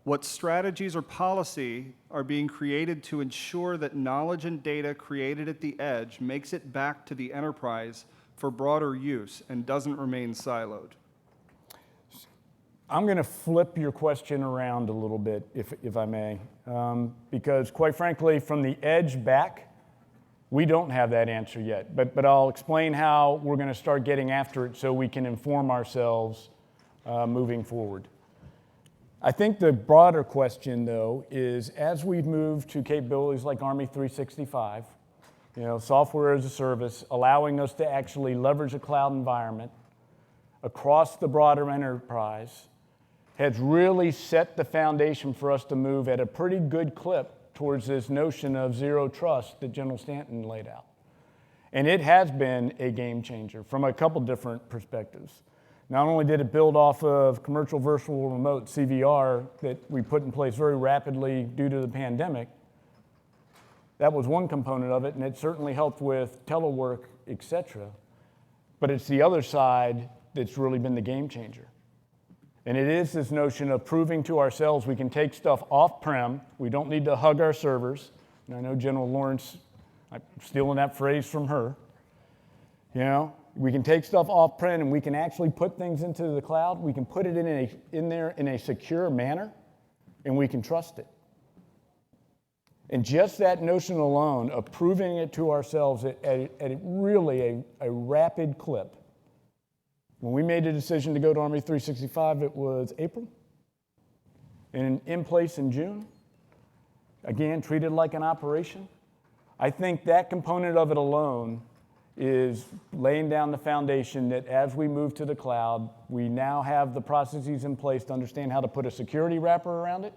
What strategies or policy are being created to ensure that knowledge and data created at the edge makes it back to the enterprise for broader use and doesn't remain siloed? I'm going to flip your question around a little bit, if I may, because quite frankly, from the edge back, we don't have that answer yet, but I'll explain how we're going to start getting after it so we can inform ourselves moving forward. I think the broader question, though, is as we've moved to capabilities like Army 365, software as a service, allowing us to actually leverage a cloud environment across the broader enterprise, has really set the foundation for us to move at a pretty good clip towards this notion of zero trust that General Stanton laid out. And it has been a game changer from a couple different perspectives. Not only did it build off of commercial virtual remote, CVR, that we put in place very rapidly due to the pandemic, that was one component of it, and it certainly helped with telework, et cetera. But it's the other side that's really been the game changer. And it is this notion of proving to ourselves we can take stuff off-prem, we don't need to hug our servers. And I know General Lawrence, I'm stealing that phrase from her. We can take stuff off-prem and we can actually put things into the cloud. We can put it in there in a secure manner, and we can trust it. And just that notion alone of proving it to ourselves at really a rapid clip. When we made the decision to go to Army 365, it was April, and in place in June. Again, treated like an operation. I think that component of it alone is laying down the foundation that as we move to the cloud, we now have the processes in place to understand how to put a security wrapper around it.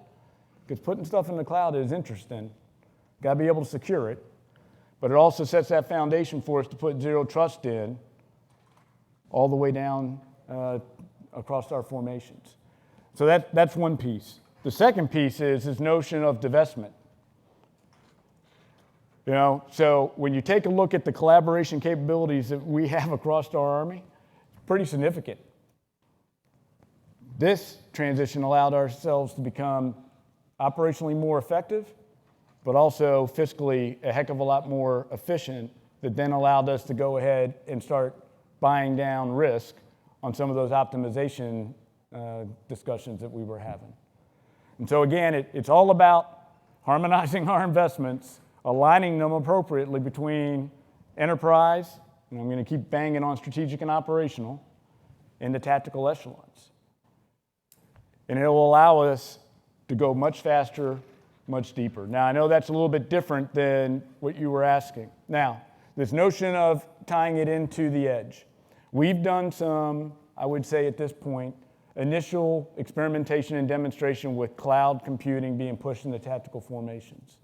Because putting stuff in the cloud is interesting. Got to be able to secure it. But it also sets that foundation for us to put zero trust in all the way down across our formations. So that's one piece. The second piece is this notion of divestment. So when you take a look at the collaboration capabilities that we have across our Army, it's pretty significant. This transition allowed ourselves to become operationally more effective, but also fiscally a heck of a lot more efficient, that then allowed us to go ahead and start buying down risk on some of those optimization discussions that we were having. And so again, it's all about harmonizing our investments, aligning them appropriately between enterprise, and I'm going to keep banging on strategic and operational, and the tactical echelons. And it will allow us to go much faster, much deeper. Now, I know that's a little bit different than what you were asking. Now, this notion of tying it into the edge. We've done some, I would say at this point, initial experimentation and demonstration with cloud computing being pushed into tactical formations.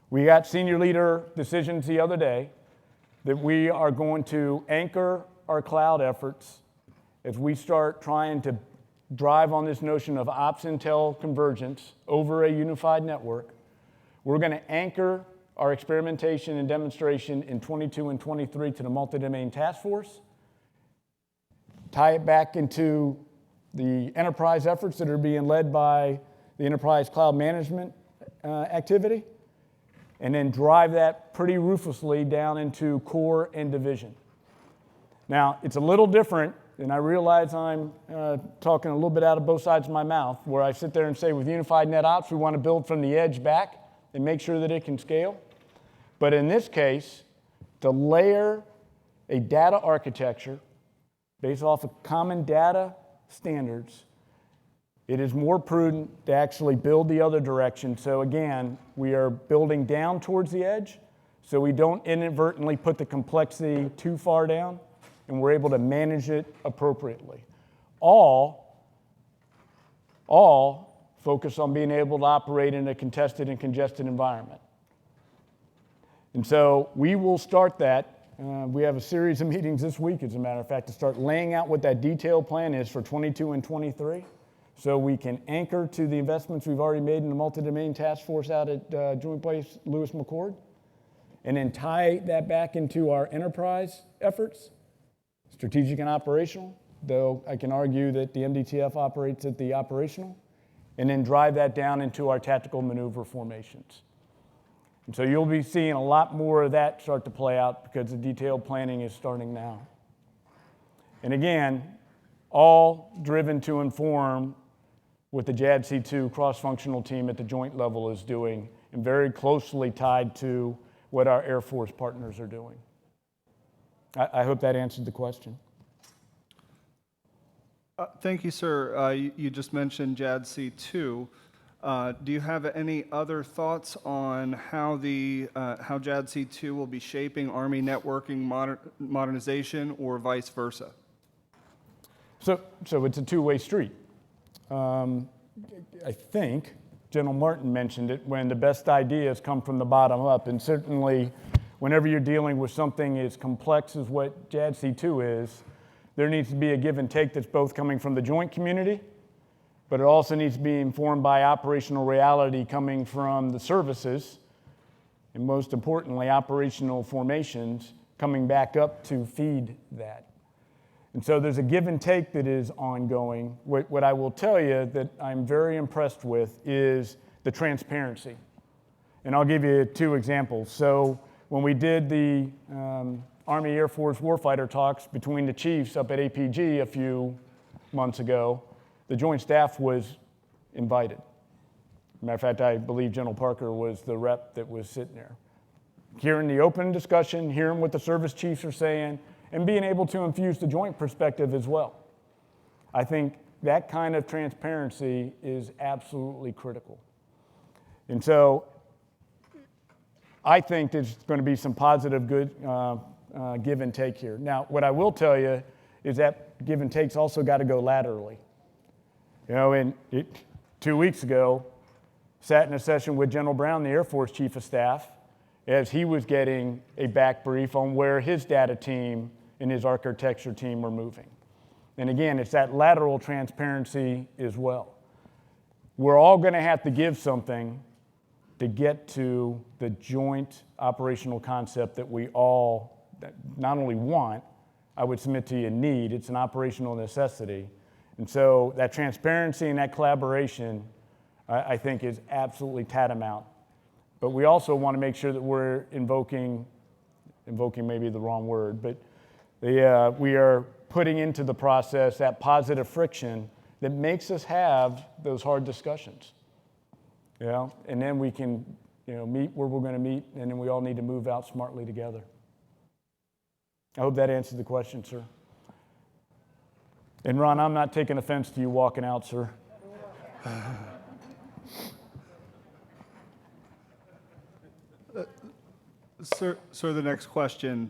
We got senior leader decisions the other day that we are going to anchor our cloud efforts as we start trying to drive on this notion of ops intel convergence over a unified network. We're going to anchor our experimentation and demonstration in 22 and 23 to the multi-domain task force, tie it back into the enterprise efforts that are being led by the enterprise cloud management activity, and then drive that pretty ruthlessly down into core and division. Now, it's a little different, and I realize I'm talking a little bit out of both sides of my mouth, where I sit there and say with Unified Net Ops, we want to build from the edge back and make sure that it can scale. But in this case, to layer a data architecture based off of common data standards, it is more prudent to actually build the other direction. So again, we are building down towards the edge so we don't inadvertently put the complexity too far down, and we're able to manage it appropriately. All focus on being able to operate in a contested and congested environment. And so we will start that. We have a series of meetings this week, as a matter of fact, to start laying out what that detailed plan is for 22 and 23, so we can anchor to the investments we've already made in the multi-domain task force out at Joint Base Lewis McChord, and then tie that back into our enterprise efforts, strategic and operational, though I can argue that the MDTF operates at the operational, and then drive that down into our tactical maneuver formations. And so you'll be seeing a lot more of that start to play out because the detailed planning is starting now. And again, all driven to inform what the JADC2 cross-functional team at the joint level is doing, and very closely tied to what our Air Force partners are doing. I hope that answered the question. Thank you, sir. You just mentioned JADC2. Do you have any other thoughts on how JADC2 will be shaping Army networking modernization or vice versa? So it's a two-way street. I think General Martin mentioned it, when the best ideas come from the bottom up, and certainly whenever you're dealing with something as complex as what JADC2 is, there needs to be a give and take that's both coming from the joint community, but it also needs to be informed by operational reality coming from the services, and most importantly, operational formations coming back up to feed that. And so there's a give and take that is ongoing. What I will tell you that I'm very impressed with is the transparency. And I'll give you two examples. So when we did the Army Air Force warfighter talks between the chiefs up at APG a few months ago, the Joint Staff was invited. Matter of fact, I believe General Parker was the rep that was sitting there. Hearing the open discussion, hearing what the service chiefs are saying, and being able to infuse the joint perspective as well. I think that kind of transparency is absolutely critical. And so I think there's going to be some positive good give and take here. Now, what I will tell you is that give and take's also got to go laterally. You know, 2 weeks ago, sat in a session with General Brown, the Air Force Chief of Staff, as he was getting a back brief on where his data team and his architecture team were moving. And again, it's that lateral transparency as well. We're all going to have to give something to get to the joint operational concept that we all not only want, I would submit to you need. It's an operational necessity. And so that transparency and that collaboration, I think, is absolutely tantamount. But we also want to make sure that we're invoking may be the wrong word, but we are putting into the process that positive friction that makes us have those hard discussions. You know? And then we can meet where we're going to meet, and then we all need to move out smartly together. I hope that answered the question, sir. And Ron, I'm not taking offense to you walking out, sir. Sir, the next question.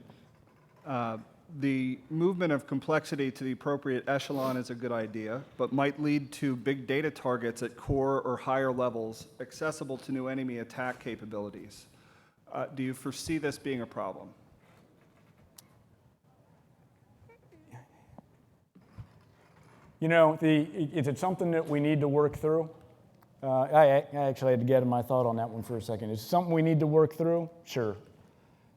The movement of complexity to the appropriate echelon is a good idea, but might lead to big data targets at core or higher levels accessible to new enemy attack capabilities. Do you foresee this being a problem? You know, is it something that we need to work through? I actually had to get in my thought on that one for a second. Is it something we need to work through? Sure.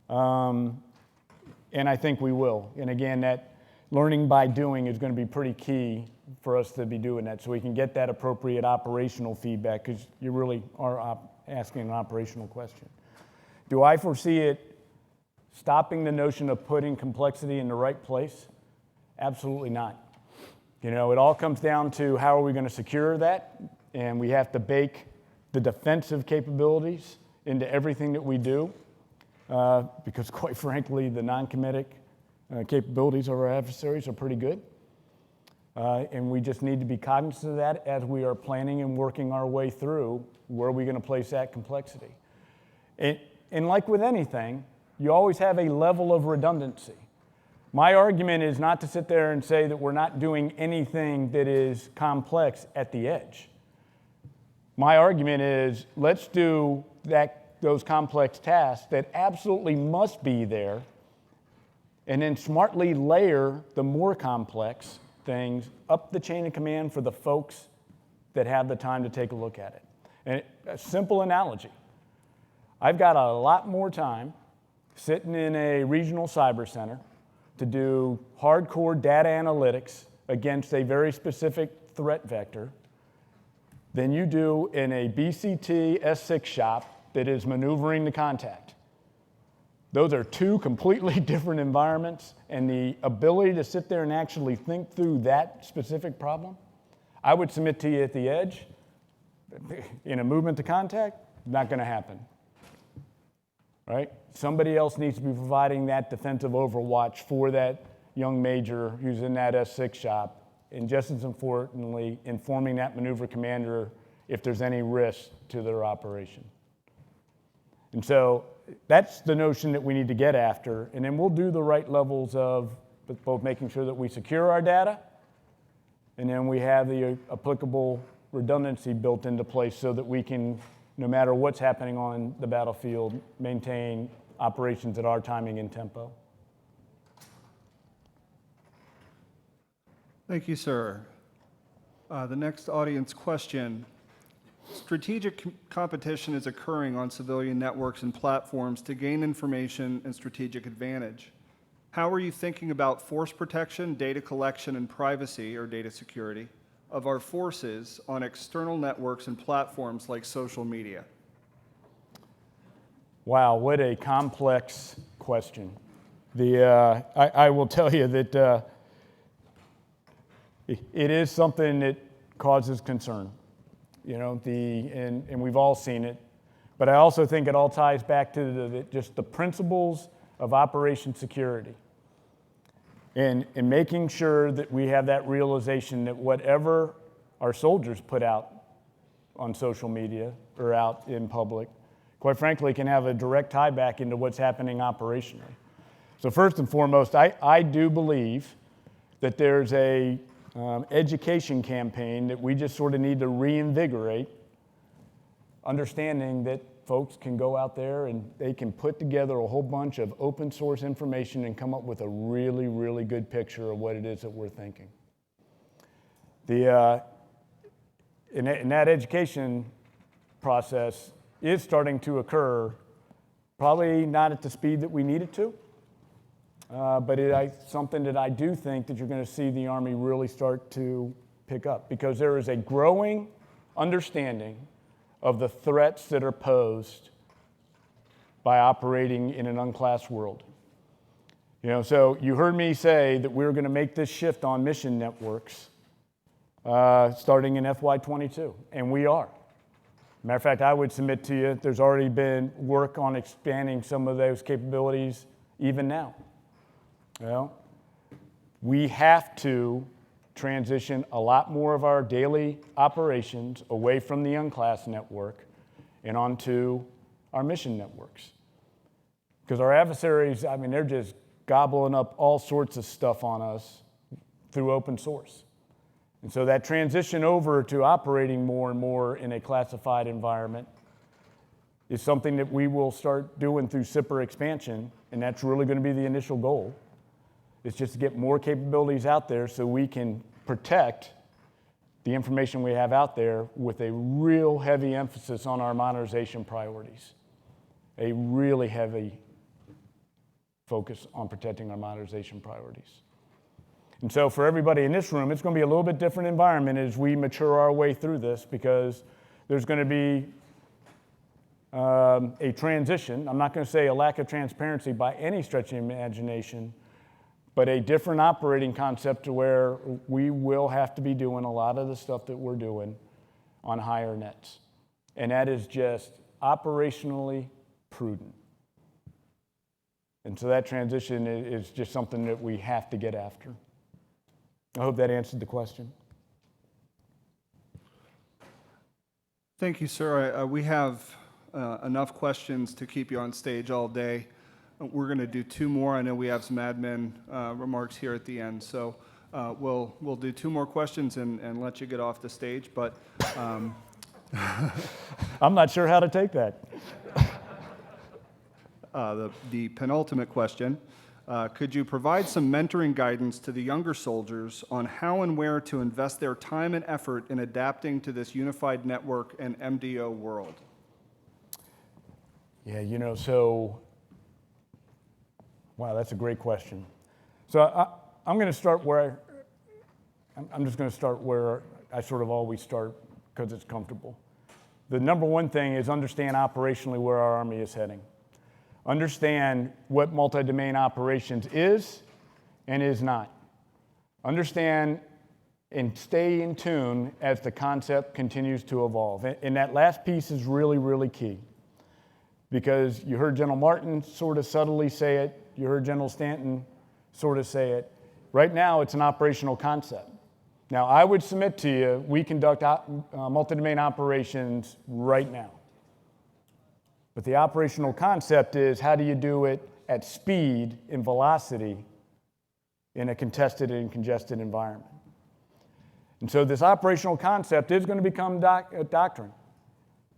And I think we will. And again, that learning by doing is going to be pretty key for us to be doing that, so we can get that appropriate operational feedback, because you really are asking an operational question. Do I foresee it stopping the notion of putting complexity in the right place? Absolutely not. You know, it all comes down to how are we going to secure that, and we have to bake the defensive capabilities into everything that we do, because quite frankly, the non-kinetic capabilities of our adversaries are pretty good. And we just need to be cognizant of that as we are planning and working our way through where are we going to place that complexity. And like with anything, you always have a level of redundancy. My argument is not to sit there and say that we're not doing anything that is complex at the edge. My argument is let's do those complex tasks that absolutely must be there, and then smartly layer the more complex things up the chain of command for the folks that have the time to take a look at it. And a simple analogy. I've got a lot more time sitting in a regional cyber center to do hardcore data analytics against a very specific threat vector than you do in a BCT S6 shop that is maneuvering the contact. Those are two completely different environments, and the ability to sit there and actually think through that specific problem, I would submit to you at the edge, in a movement to contact, not going to happen. Right? Somebody else needs to be providing that defensive overwatch for that young major who's in that S6 shop, and just as importantly, informing that maneuver commander if there's any risk to their operation. And so that's the notion that we need to get after, and then we'll do the right levels of both making sure that we secure our data, and then we have the applicable redundancy built into place so that we can, no matter what's happening on the battlefield, maintain operations at our timing and tempo. Thank you, sir. The next audience question. Strategic competition is occurring on civilian networks and platforms to gain information and strategic advantage. How are you thinking about force protection, data collection, and privacy, or data security, of our forces on external networks and platforms like social media? Wow, what a complex question. I will tell you that it is something that causes concern. You know, and we've all seen it. But I also think it all ties back to just the principles of operation security. And making sure that we have that realization that whatever our soldiers put out on social media or out in public, quite frankly, can have a direct tie back into what's happening operationally. So first and foremost, I do believe that there's a education campaign that we just sort of need to reinvigorate, understanding that folks can go out there and they can put together a whole bunch of open source information and come up with a really, really good picture of what it is that we're thinking. In that education process is starting to occur, probably not at the speed that we need it to, but something that I do think that you're going to see the Army really start to pick up, because there is a growing understanding of the threats that are posed by operating in an unclassed world. You know, so you heard me say that we're going to make this shift on mission networks starting in FY22, and we are. Matter of fact, I would submit to you there's already been work on expanding some of those capabilities even now. Well, we have to transition a lot more of our daily operations away from the unclassed network and onto our mission networks. Because our adversaries, I mean, they're just gobbling up all sorts of stuff on us through open source. And so that transition over to operating more and more in a classified environment is something that we will start doing through SIPR expansion, and that's really going to be the initial goal. It's just to get more capabilities out there so we can protect the information we have out there with a real heavy emphasis on our modernization priorities. A really heavy focus on protecting our modernization priorities. And so for everybody in this room, it's going to be a little bit different environment as we mature our way through this, because there's going to be a transition. I'm not going to say a lack of transparency by any stretch of imagination, but a different operating concept to where we will have to be doing a lot of the stuff that we're doing on higher nets. And that is just operationally prudent. And so that transition is just something that we have to get after. I hope that answered the question. Thank you, sir. We have enough questions to keep you on stage all day. We're going to do two more. I know we have some admin remarks here at the end, so we'll do two more questions and let you get off the stage. But I'm not sure how to take that. the penultimate question, could you provide some mentoring guidance to the younger soldiers on how and where to invest their time and effort in adapting to this unified network and MDO world? Yeah, wow, that's a great question. So I'm going to start I'm just going to start where I sort of always start because it's comfortable. The number one thing is understand operationally where our Army is heading. Understand what multi-domain operations is and is not. Understand and stay in tune as the concept continues to evolve. And that last piece is really, really key. Because you heard General Martin sort of subtly say it, you heard General Stanton sort of say it. Right now, it's an operational concept. Now, I would submit to you, we conduct multi-domain operations right now. But the operational concept is how do you do it at speed and velocity in a contested and congested environment. And so this operational concept is going to become a doctrine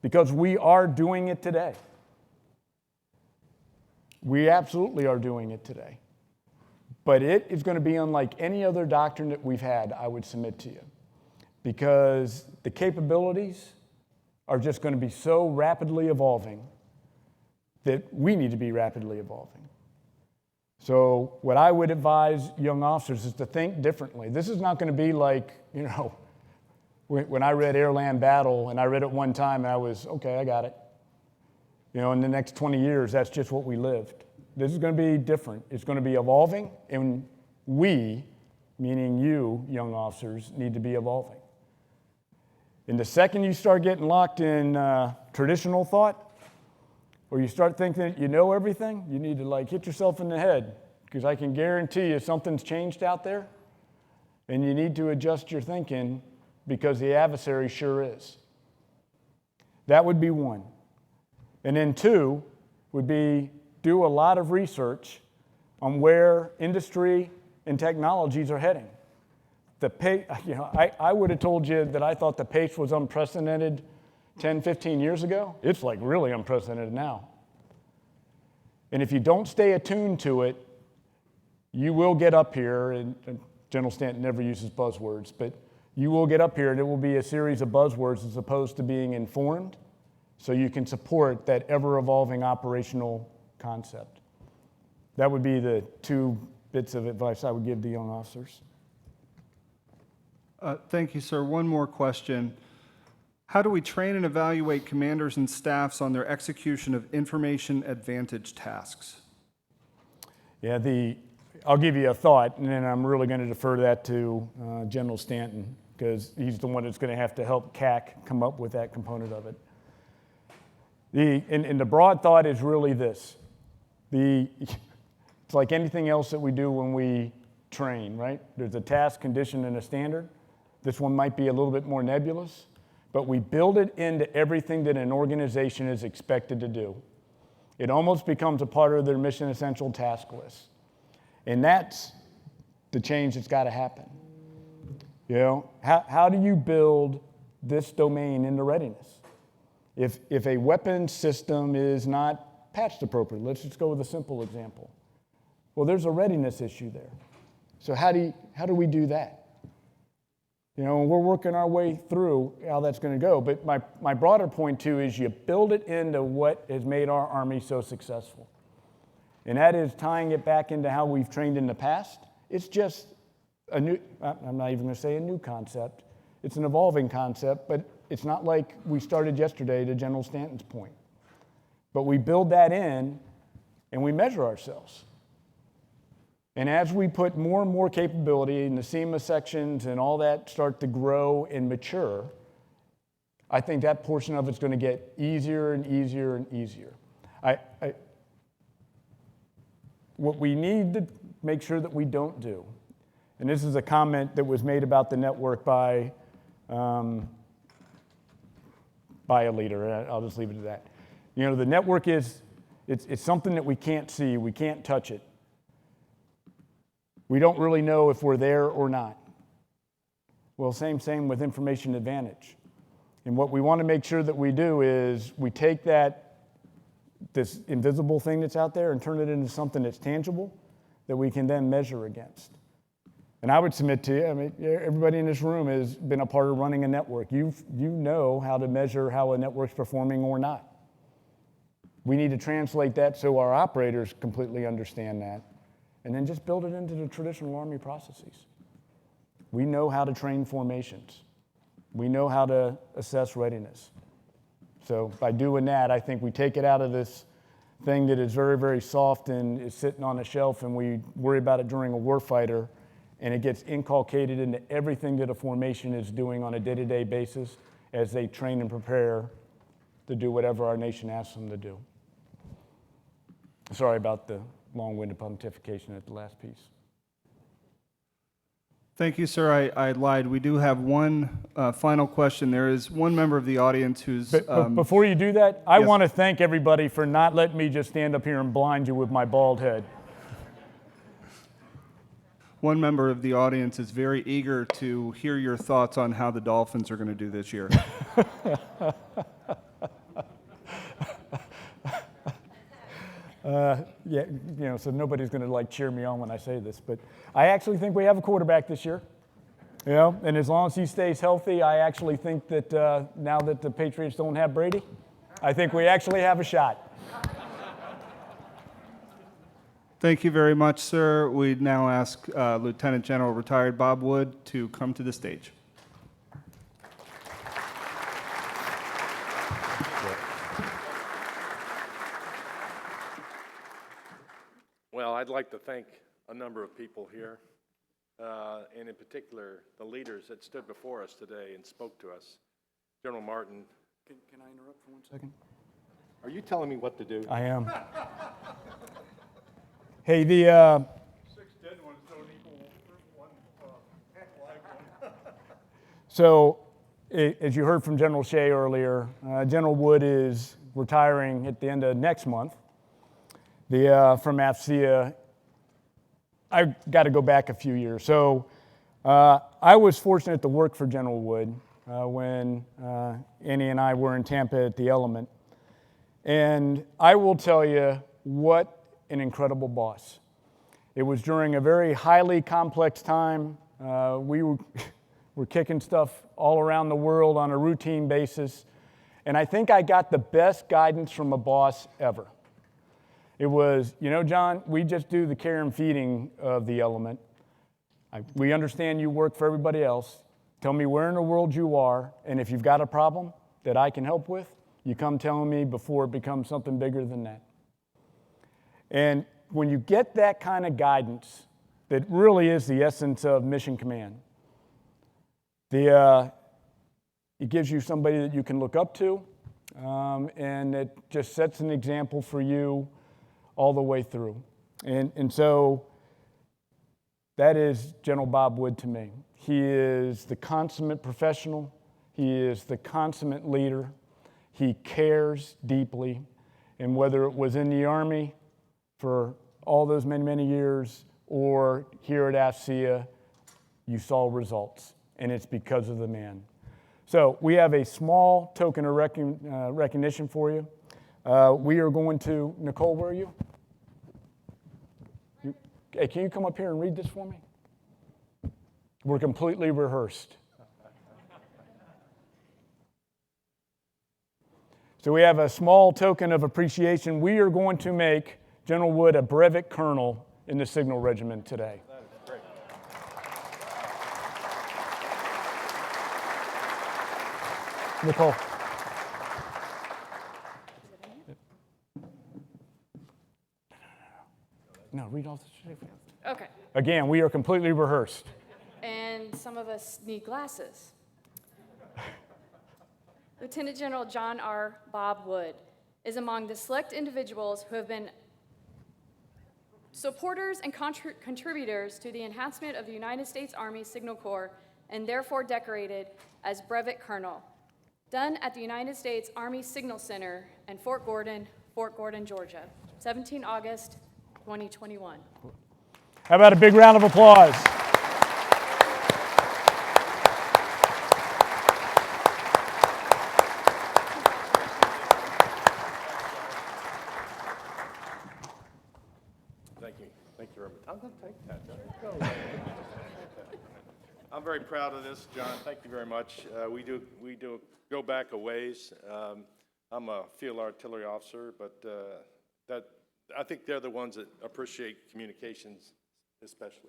because we are doing it today. We absolutely are doing it today. But it is going to be unlike any other doctrine that we've had, I would submit to you, because the capabilities are just going to be so rapidly evolving that we need to be rapidly evolving. So what I would advise young officers is to think differently. This is not going to be like, when I read Air Land Battle, and I read it one time, and I was, okay, I got it. In the next 20 years, that's just what we lived. This is going to be different. It's going to be evolving, and we, meaning you, young officers, need to be evolving. And the second you start getting locked in traditional thought, or you start thinking that you know everything, you need to hit yourself in the head, because I can guarantee you something's changed out there, and you need to adjust your thinking because the adversary sure is. That would be one. And then two would be do a lot of research on where industry and technologies are heading. The pace, I would have told you that I thought the pace was unprecedented 10, 15 years ago. It's really unprecedented now. And if you don't stay attuned to it, you will get up here, and General Stanton never uses buzzwords, but you will get up here and it will be a series of buzzwords as opposed to being informed, so you can support that ever-evolving operational concept. That would be the two bits of advice I would give the young officers. Thank you, sir. One more question. How do we train and evaluate commanders and staffs on their execution of information advantage tasks? Yeah, I'll give you a thought, and then I'm really going to defer that to General Stanton, because he's the one that's going to have to help CAC come up with that component of it. And the broad thought is really this. It's like anything else that we do when we train, right? There's a task, condition, and a standard. This one might be a little bit more nebulous, but we build it into everything that an organization is expected to do. It almost becomes a part of their mission essential task list. And that's the change that's got to happen. How do you build this domain into readiness? If a weapon system is not patched appropriately, let's just go with a simple example. Well, there's a readiness issue there. So how do we do that? We're working our way through how that's going to go. But my broader point, too, is you build it into what has made our Army so successful. And that is tying it back into how we've trained in the past. It's just I'm not even going to say a new concept. It's an evolving concept, but it's not like we started yesterday, to General Stanton's point. But we build that in, and we measure ourselves. And as we put more and more capability in the SEMA sections and all that start to grow and mature, I think that portion of it's going to get easier and easier and easier. What we need to make sure that we don't do, and this is a comment that was made about the network by a leader, I'll just leave it at that. You know, the network is, it's something that we can't see, we can't touch it. We don't really know if we're there or not. Well, same with information advantage. And what we want to make sure that we do is we take this invisible thing that's out there and turn it into something that's tangible that we can then measure against. And I would submit to you, I mean, everybody in this room has been a part of running a network. You know how to measure how a network's performing or not. We need to translate that so our operators completely understand that, and then just build it into the traditional Army processes. We know how to train formations. We know how to assess readiness. So by doing that, I think we take it out of this thing that is very, very soft and is sitting on a shelf, and we worry about it during a warfighter, and it gets inculcated into everything that a formation is doing on a day-to-day basis as they train and prepare to do whatever our nation asks them to do. Sorry about the long-winded pontification at the last piece. Thank you, sir. I lied. We do have one final question. There is one member of the audience who's... But before you do that, I Yes. want to thank everybody for not letting me just stand up here and blind you with my bald head. One member of the audience is very eager to hear your thoughts on how the Dolphins are going to do this year. Yeah, you know, so nobody's going to cheer me on when I say this, but I actually think we have a quarterback this year. You know, and as long as he stays healthy, I actually think that now that the Patriots don't have Brady, I think we actually have a shot. Thank you very much, sir. We now ask Lieutenant General retired Bob Wood to come to the stage. Well, I'd like to thank a number of people here, and in particular, the leaders that stood before us today and spoke to us. General Martin. Can I interrupt for 1 second? Are you telling me what to do? I am. Hey, the... 6 dead ones don't equal one live one. So, as you heard from General Shea earlier, General Wood is retiring at the end of next month. From AFCEA, I got to go back a few years. So I was fortunate to work for General Wood when Annie and I were in Tampa at the Element. And I will tell you what an incredible boss. It was during a very highly complex time. We were kicking stuff all around the world on a routine basis. And I think I got the best guidance from a boss ever. It was, you know, John, we just do the care and feeding of the Element. We understand you work for everybody else. Tell me where in the world you are, and if you've got a problem that I can help with, you come telling me before it becomes something bigger than that. And when you get that kind of guidance, that really is the essence of mission command. It gives you somebody that you can look up to, and it just sets an example for you all the way through. And so that is General Bob Wood to me. He is the consummate professional. He is the consummate leader. He cares deeply. And whether it was in the Army for all those many, many years or here at AFCEA, you saw results. And it's because of the man. So we have a small token of recognition for you. We are going to, Nicole, where are you? Hey, can you come up here and read this for me? We're completely rehearsed. So we have a small token of appreciation. We are going to make General Wood a brevet colonel in the Signal Regiment today. That is great. Nicole. No, read all the certificates. Okay. Again, we are completely rehearsed. And some of us need glasses. Lieutenant General John R. Bob Wood is among the select individuals who have been supporters and contributors to the enhancement of the United States Army Signal Corps and therefore decorated as Brevet Colonel. done at the United States Army Signal Center in Fort Gordon, Georgia, 17 August 2021. How about a big round of applause? Thank you. Thank you very much. I'm going to take that. There you go. I'm very proud of this, John. Thank you very much. We do go back a ways. I'm a field artillery officer, but I think they're the ones that appreciate communications especially.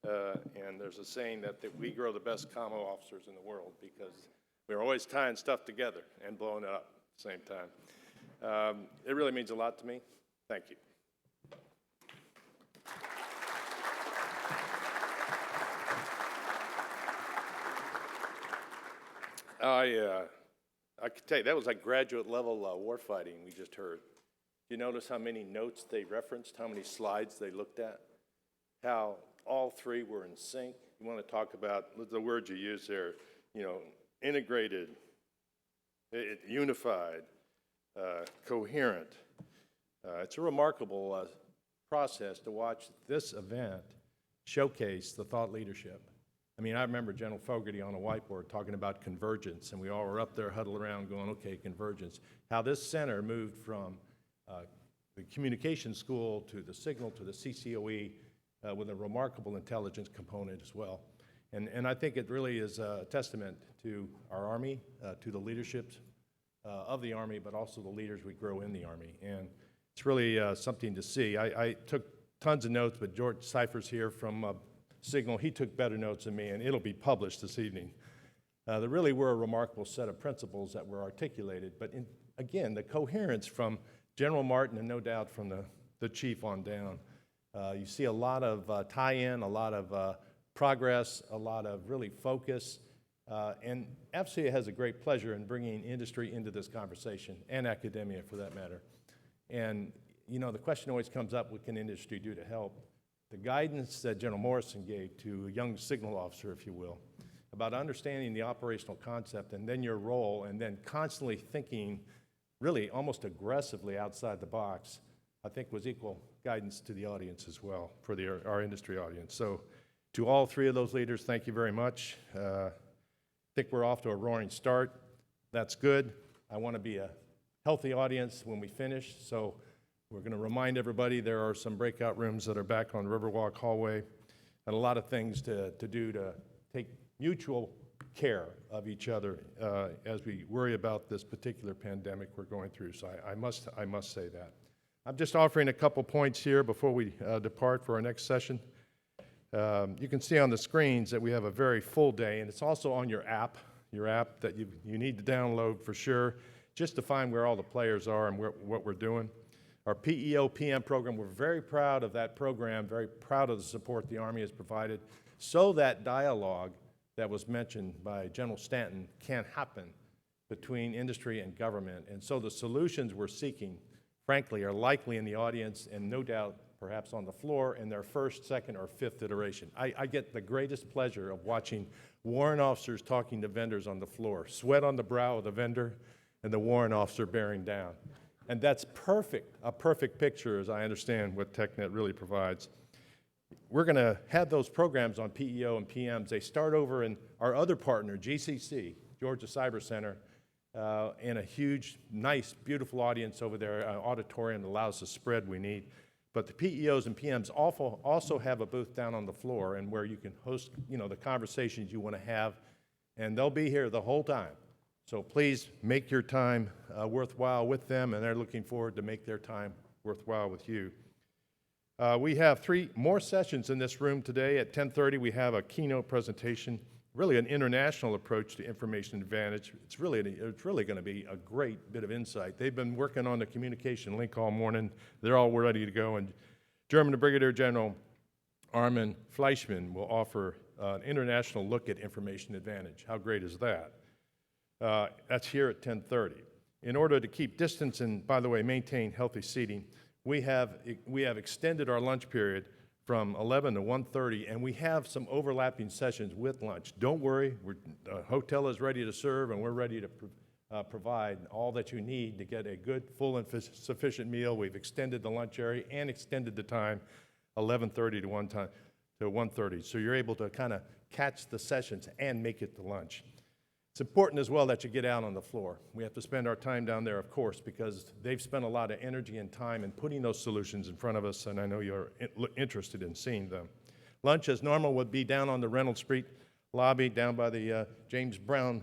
And there's a saying that we grow the best commo officers in the world because we're always tying stuff together and blowing it up at the same time. It really means a lot to me. Thank you. I could tell you, that was like graduate level war fighting we just heard. You notice how many notes they referenced, how many slides they looked at, how all three were in sync. You want to talk about the words you use there, integrated, unified, coherent. It's a remarkable process to watch this event showcase the thought leadership. I mean, I remember General Fogarty on a whiteboard talking about convergence, and we all were up there huddled around going, okay, convergence. How this center moved from the communications school to the signal to the CCOE with a remarkable intelligence component as well. And I think it really is a testament to our Army, to the leaderships of the Army, but also the leaders we grow in the Army. And it's really something to see. I took tons of notes, but George Cypher's here from Signal. He took better notes than me, and it'll be published this evening. There really were a remarkable set of principles that were articulated, but again, the coherence from General Martin and no doubt from the chief on down. You see a lot of tie-in, a lot of progress, a lot of really focus, and AFCEA has a great pleasure in bringing industry into this conversation, and academia for that matter. And the question always comes up, what can industry do to help? The guidance that General Morrison gave to a young signal officer, if you will, about understanding the operational concept and then your role and then constantly thinking really almost aggressively outside the box, I think was equal guidance to the audience as well, for our industry audience. So to all three of those leaders, thank you very much. I think we're off to a roaring start. That's good. I want to be a healthy audience when we finish, so we're going to remind everybody there are some breakout rooms that are back on Riverwalk Hallway and a lot of things to do to take mutual care of each other as we worry about this particular pandemic we're going through. So I must say that. I'm just offering a couple points here before we depart for our next session. You can see on the screens that we have a very full day, and it's also on your app that you need to download for sure, just to find where all the players are and what we're doing. Our PEO PM program, we're very proud of that program, very proud of the support the Army has provided, so that dialogue that was mentioned by General Stanton can happen between industry and government. And so the solutions we're seeking, frankly, are likely in the audience and no doubt perhaps on the floor in their first, second, or fifth iteration. I get the greatest pleasure of watching warrant officers talking to vendors on the floor, sweat on the brow of the vendor and the warrant officer bearing down. And that's perfect, a perfect picture, as I understand what Technet really provides. We're going to have those programs on PEO and PMs. They start over in our other partner, GCC, Georgia Cyber Center, and a huge, nice, beautiful audience over there, auditorium that allows the spread we need. But the PEOs and PMs also have a booth down on the floor and where you can host, the conversations you want to have, and they'll be here the whole time. So please make your time worthwhile with them, and they're looking forward to make their time worthwhile with you. We have 3 more sessions in this room today. At 10:30, we have a keynote presentation, really an international approach to information advantage. It's really going to be a great bit of insight. They've been working on the communication link all morning. They're all ready to go, and German Brigadier General Armin Fleischmann will offer an international look at information advantage. How great is that? That's here at 10:30. In order to keep distance and, by the way, maintain healthy seating, we have extended our lunch period from 11 to 1:30, and we have some overlapping sessions with lunch. Don't worry, the hotel is ready to serve, and we're ready to provide all that you need to get a good, full, and sufficient meal. We've extended the lunch area and extended the time, 11:30 to 1:30, so you're able to kind of catch the sessions and make it to lunch. It's important as well that you get out on the floor. We have to spend our time down there, of course, because they've spent a lot of energy and time in putting those solutions in front of us, and I know you're interested in seeing them. Lunch, as normal, would be down on the Reynolds Street lobby, down by the James Brown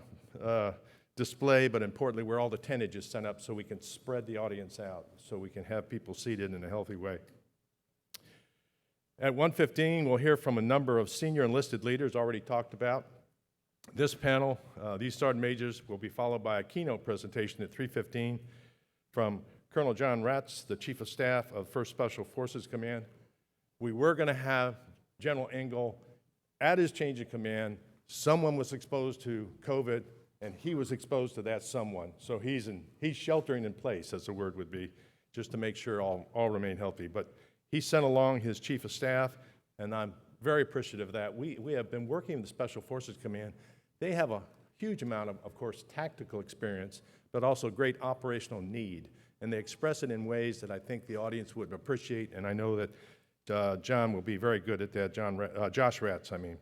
display, but importantly, where all the tonnage is set up so we can spread the audience out, so we can have people seated in a healthy way. At 1:15, we'll hear from a number of senior enlisted leaders already talked about. This panel, these sergeant majors, will be followed by a keynote presentation at 3:15 from Colonel John Ratz, the Chief of Staff of 1st Special Forces Command. We were going to have General Engel at his change of command. Someone was exposed to COVID, and he was exposed to that someone. So he's sheltering in place, as the word would be, just to make sure all remain healthy. But he sent along his Chief of Staff, and I'm very appreciative of that. We have been working with the Special Forces Command. They have a huge amount of course, tactical experience, but also great operational need. And they express it in ways that I think the audience would appreciate, and I know that John will be very good at that, Josh Ratz, I mean.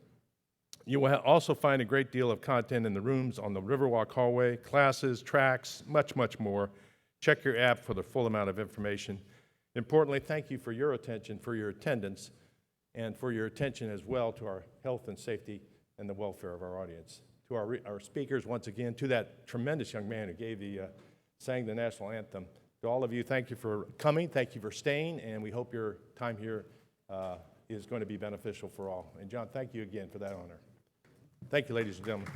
You will also find a great deal of content in the rooms on the Riverwalk hallway, classes, tracks, much, much more. Check your app for the full amount of information. Importantly, thank you for your attention, for your attendance, and for your attention as well to our health and safety and the welfare of our audience. To our speakers, once again, to that tremendous young man who sang the national anthem. To all of you, thank you for coming, thank you for staying, and we hope your time here is going to be beneficial for all. And John, thank you again for that honor. Thank you, ladies and gentlemen.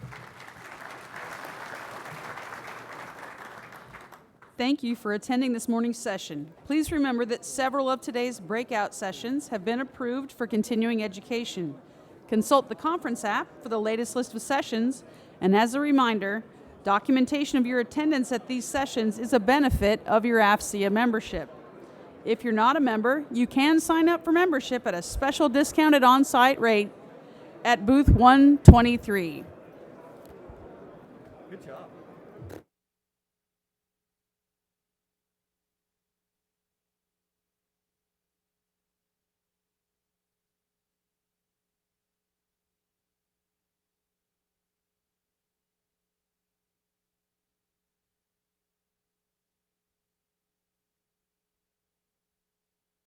Thank you for attending this morning's session. Please remember that several of today's breakout sessions have been approved for continuing education. Consult the conference app for the latest list of sessions, and as a reminder, documentation of your attendance at these sessions is a benefit of your AFCEA membership. If you're not a member, you can sign up for membership at a special discounted on-site rate at booth 123. Good job.